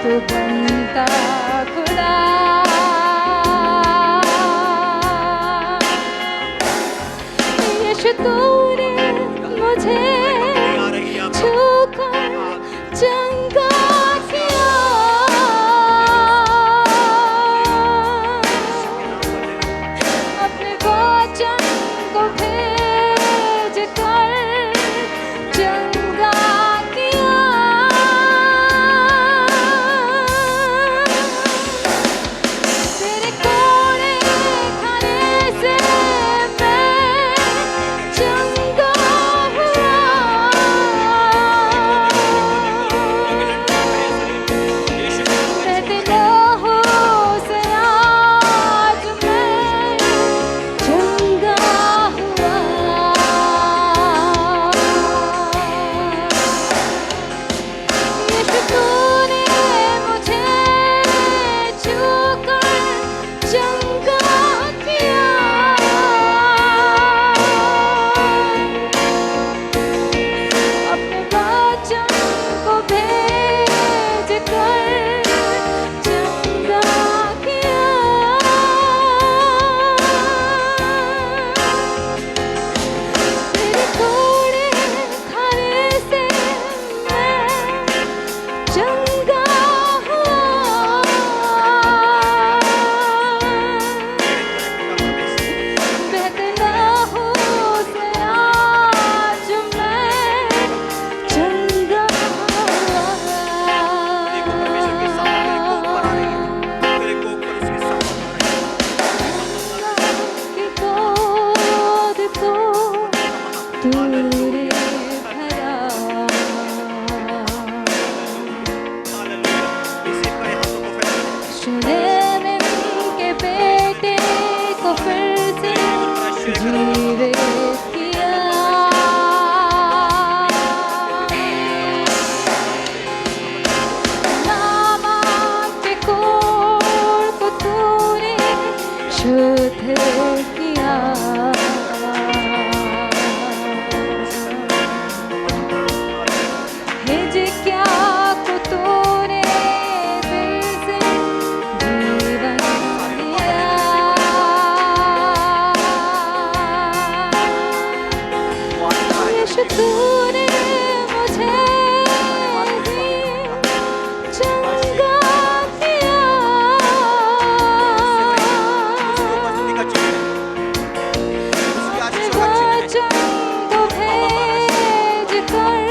Speaker 2: तू बनता खुदा। यीशु तूने मुझे छूकर चंगा किया। अपने वचन को भेज कर चंगा किया। तेरे कोड़े खाने से मैं चंगा हुआ। तेरे लहू से आज मैं चंगा हुआ। यीशु तूने मुझे छूकर चंगा किया। अपने वचन को भेज कर चंगा किया। तेरे कोड़े खाने से मैं चंगा हुआ। बहते लहू से आज मैं चंगा की गोद को तूने भरा। शूनेमिन के बेटे को फिर से जीवित किया। नामांक के कोढ़ को तूने शुद्ध किया। हिजकिया को तूने फिर से जीवन दिया। यीशु तूने मुझे भी चंगा किया। वचन को भेज कर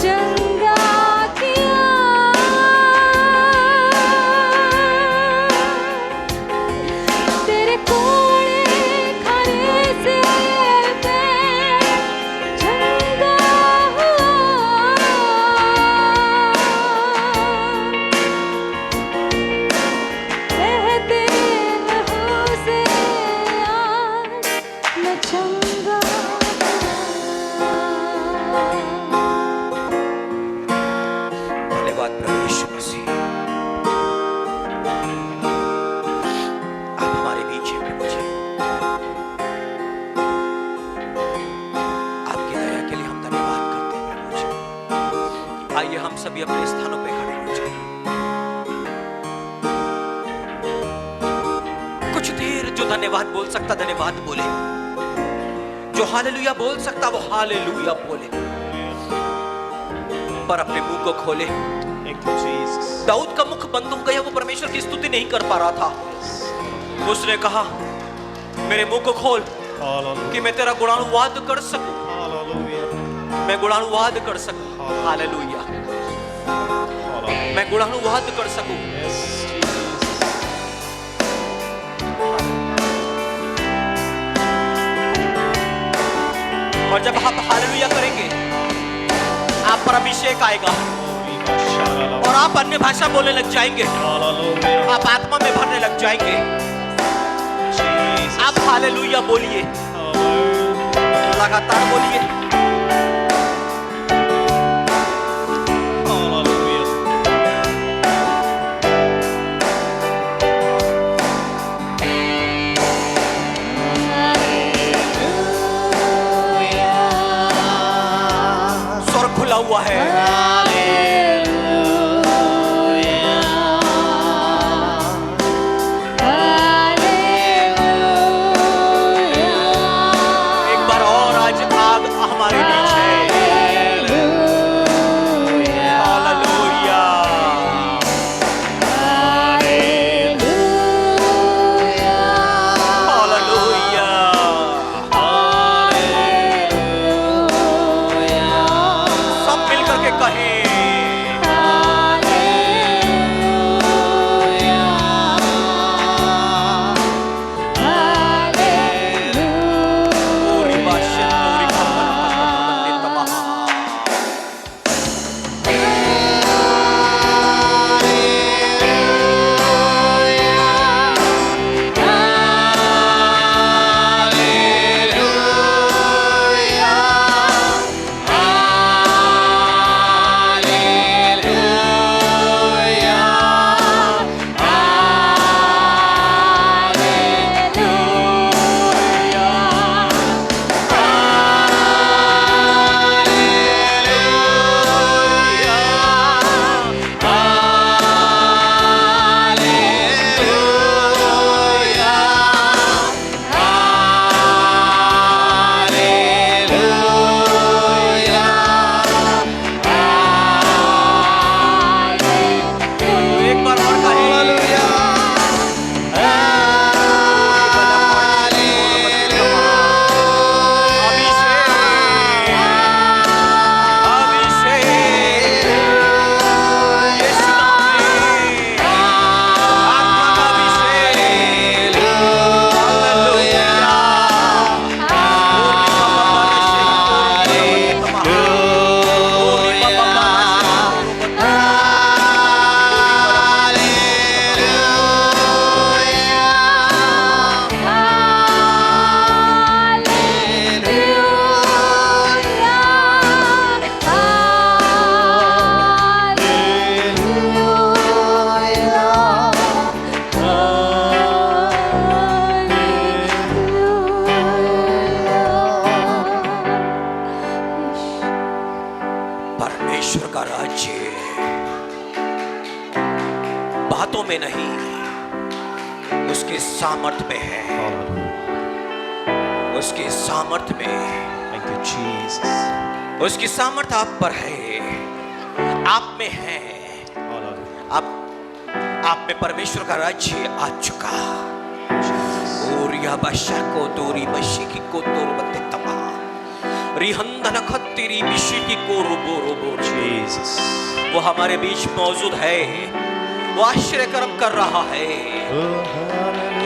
Speaker 2: चंगा किया। तेरे कोड़े खाने से मैं चंगा हुआ। बहते लहू से आज मैं चंगा हुआ।
Speaker 1: धन्यवाद प्रभु यीशु मसीह, आप हमारे बीच हैं प्रभु जी। आपकी दया के लिए हम धन्यवाद करते हैं प्रभु जी। आइए हम सभी अपने स्थानों पे खड़े हो जाएं। कुछ देर जो धन्यवाद बोल सकता धन्यवाद बोले, जो हालेलुया बोल सकता वो हालेलुया बोले, पर अपने मुंह को खोले। दाऊद का मुख बंद हो गया, वो परमेश्वर की स्तुति नहीं कर पा रहा था। उसने कहा मेरे मुंह को खोल कि मैं तेरा गुणानुवाद कर सकूं, मैं गुणानुवाद कर सकूं। हालेलुया, मैं गुणानुवाद कर सकूं। और जब आप हालेलुया करेंगे आप पर अभिषेक आएगा और आप अन्य भाषा बोलने लग जाएंगे, आप आत्मा में भरने लग जाएंगे। आप हालेलुया बोलिए, लगातार बोलिए। स्वर खुला हुआ है। बातों में नहीं, उसके सामर्थ में है, उसके सामर्थ में।
Speaker 3: Thank you, Jesus.
Speaker 1: उसकी सामर्थ आप पर है, आप में है। आप में परमेश्वर का राज्य आ चुका। और या बशा को दूरी बशी की को तोर बते तमा रिहंदन खत्तीरी बिशी की को रोबो रोबो।
Speaker 3: Jesus.
Speaker 1: वो हमारे बीच मौजूद है, वो आश्चर्य कर्म कर रहा है।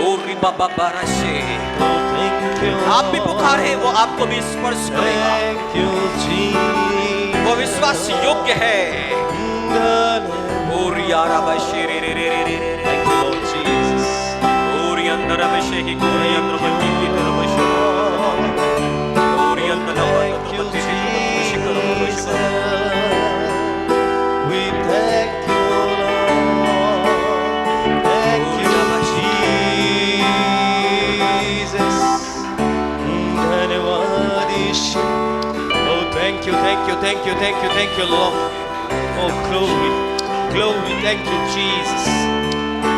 Speaker 1: और बाबा बारा से
Speaker 3: Thank you.
Speaker 1: आप भी पुकारे, वो आपको भी स्पर्श करेगा।
Speaker 3: Thank you, Jesus.
Speaker 1: वो विश्वास योग्य है। और यारा बशे रे रे रे रे रे रे।
Speaker 3: Thank you, Lord Jesus.
Speaker 1: और अंदर बशे ही कोरे अंदर बंदी की तरह बशे। और अंदर
Speaker 3: Thank you, Jesus. We thank you, Lord. Thank you, Jesus. धन्यवाद यीशु। Oh, thank you, thank you, thank you, thank you, thank you, Lord. Oh, glory, glory, thank you, Jesus.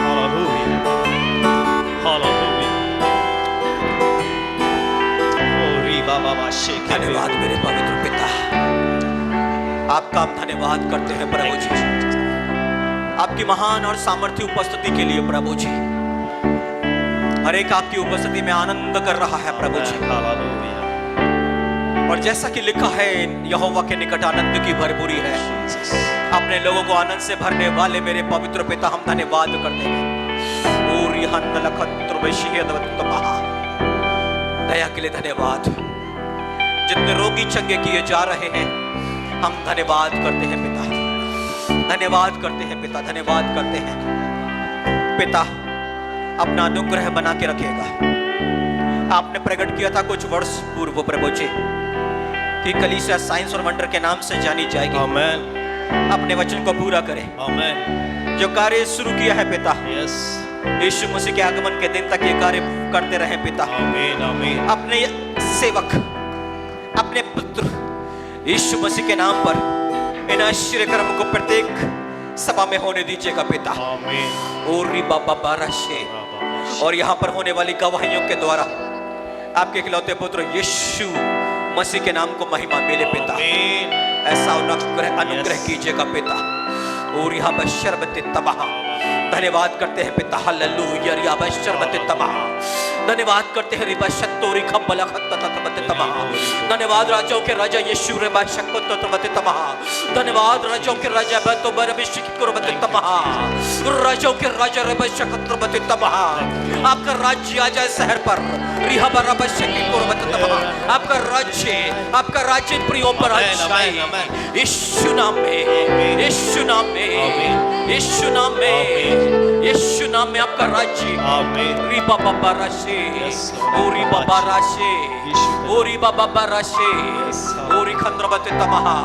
Speaker 3: Hallelujah, hallelujah. Oh, riba baba shake.
Speaker 1: धन्यवाद मेरे पवित्र पिता, आपका हम धन्यवाद करते हैं प्रभु जी, आपकी महान और सामर्थ्य उपस्थिति के लिए प्रभु जी। हर एक आपकी उपस्थिति में आनंद कर रहा है प्रभु जी।
Speaker 3: Hallelujah.
Speaker 1: और जैसा कि लिखा है, यहोवा के निकट आनंद की भरपूरी है।
Speaker 3: Jesus.
Speaker 1: अपने लोगों को आनंद से भरने वाले मेरे पवित्र पिता, हम धन्यवाद करते हैं। और यहाँ नलखत्र वैशिय दवत्तमहा। दया के लिए धन्यवाद। जितने रोगी चंगे किए जा रहे हैं, हम धन्यवाद करते हैं पिता, धन्यवाद करते हैं पिता, धन्यवाद करते हैं पिता। अपना अनुग्रह बना के रखेगा। आपने प्रकट किया था कुछ वर्ष पूर्व प्रभु जी कि कलीसिया साइंस और वंडर के नाम से जानी जाएगी।
Speaker 3: Amen.
Speaker 1: अपने वचन को पूरा करें।
Speaker 3: Amen.
Speaker 1: जो कार्य शुरू किया है पिता,
Speaker 3: Yes.
Speaker 1: यीशु मसीह के आगमन के दिन तक ये कार्य करते रहे पिता।
Speaker 3: Amen. Amen.
Speaker 1: अपने सेवक, अपने पुत्र यीशु मसीह के नाम पर इन आश्चर्य कर्म को प्रत्येक सभा में होने दीजिएगा पिता।
Speaker 3: Amen.
Speaker 1: और बाबा बाराशे और यहाँ पर होने वाली गवाहियों के द्वारा आपके इकलौते पुत्र यीशु मसीह के नाम को महिमा मिले पिता।
Speaker 3: Amen.
Speaker 1: ऐसा अनुग्रह कीजिएगा पिता। और यहाँ पर शर्बत तबाह धन्यवाद करते हैं पिता। हालेलुया। यहाँ पर शर्बत तबाह धन्यवाद करते हैं। रिबा शत्तोरी खम्बला खत्तततबत तबाह। धन्यवाद राजाओं के राजा यीशु रिबा शक्कोततबत तबाह। धन्यवाद राजाओं के राजा बतो बरबिश कुरबत तबाह। राजाओं के राजा रिबा शक्कोतबत तबाह। आपका राज्य आ जाए शहर पर। रिहा बरबिश कुरबत तबाह। आपका राज्य प्रियों पर आ जाए। यीशु नाम में, यीशु नाम में, यीशु नाम में, यीशु नाम में आपका राज्य।
Speaker 3: Amen.
Speaker 1: रिबा बाबा राशे,
Speaker 3: Yes, Lord.
Speaker 1: ओरी बाबा राशे, ओरी बाबा राशे, ओरी खंद्रबते तमहा।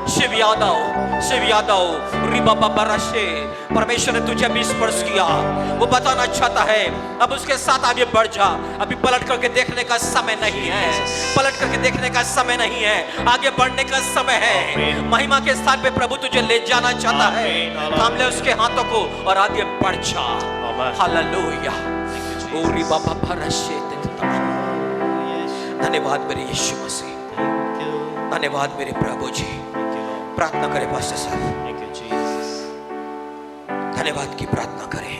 Speaker 1: शिव यादव, रिबा बाबा राशे। परमेश्वर ने तुझे भी स्पर्श किया, वो बताना चाहता है अब उसके साथ आगे बढ़ जा। अभी पलट करके देखने का समय नहीं है, पलट करके देखने का समय नहीं है, आगे बढ़ने का समय है। महिमा के स्थान पे प्रभु तुझे ले जाना चाहता है। थाम ले उसके हाथों को और आगे बढ़ जा। हालेलुया। ओरी बाबा भरशे। धन्यवाद मेरे यीशु मसीह, धन्यवाद मेरे प्रभु जी। प्रार्थना करें पास्टर साहब,
Speaker 3: Thank you, Jesus.
Speaker 1: धन्यवाद की प्रार्थना करें।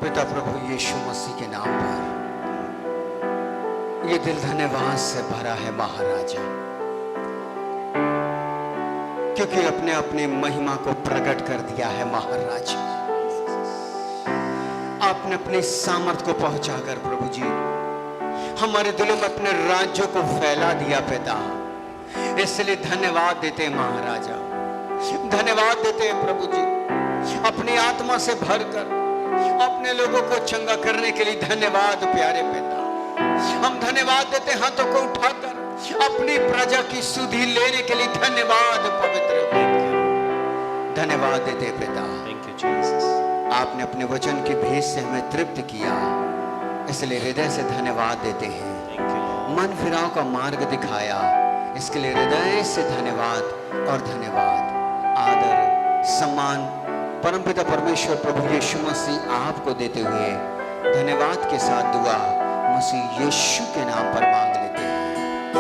Speaker 4: पिता प्रभु यीशु मसीह के नाम पर ये दिल धन्यवाद से भरा है महाराजा, क्योंकि अपने अपने महिमा को प्रकट कर दिया है महाराज। आपने अपने सामर्थ को पहुंचाकर प्रभु जी हमारे दिलों में अपने राज्यों को फैला दिया पिता। इसलिए धन्यवाद देते हैं महाराजा, धन्यवाद देते हैं प्रभु जी। अपनी आत्मा से भरकर अपने लोगों को चंगा करने के लिए धन्यवाद प्यारे पिता। हम धन्यवाद देते हैं हाथों को उठाकर अपनी प्रजा की सुधि लेने के लिए धन्यवाद पवित्र धन्यवाद देते पिता।
Speaker 3: Thank you, Jesus.
Speaker 4: आपने अपने वचन के भेद से हमें तृप्त किया इसलिए हृदय से धन्यवाद देते हैं।
Speaker 3: Thank you, Lord.
Speaker 4: मन फिराव का मार्ग दिखाया, इसके लिए हृदय से धन्यवाद और धन्यवाद। आदर सम्मान परमपिता परमेश्वर प्रभु यीशु मसीह आपको देते हुए धन्यवाद के साथ दुआ मसीह यीशु के नाम पर मांग लेते हैं।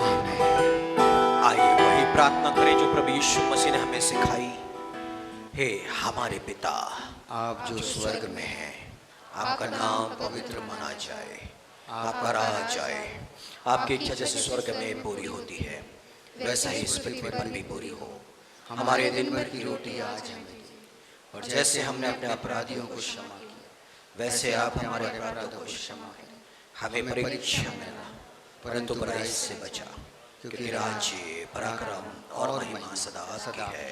Speaker 4: आमीन।
Speaker 1: आइए वही प्रार्थना करें जो प्रभु यीशु मसीह ने हमें सिखाई। हे हमारे पिता,
Speaker 4: आप जो स्वर्ग में
Speaker 1: है, आपका नाम पवित्र माना जाए, आपका राज आए, आपकी इच्छा जैसे स्वर्ग में पूरी होती है वैसा ही इस पृथ्वी पर भी पूरी हो। हमारे दिन भर की रोटी आज हमें दे, और जैसे हमने अपने अपराधियों को क्षमा किया वैसे आप हमारे अपराधों को क्षमा करें। हमें परीक्षा में ना परंतु बुराई से बचा, क्योंकि राज्य, पराक्रम और महिमा सदा आपकी है।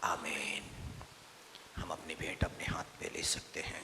Speaker 1: आमीन। हम अपनी भेंट अपने हाथ पे ले सकते हैं।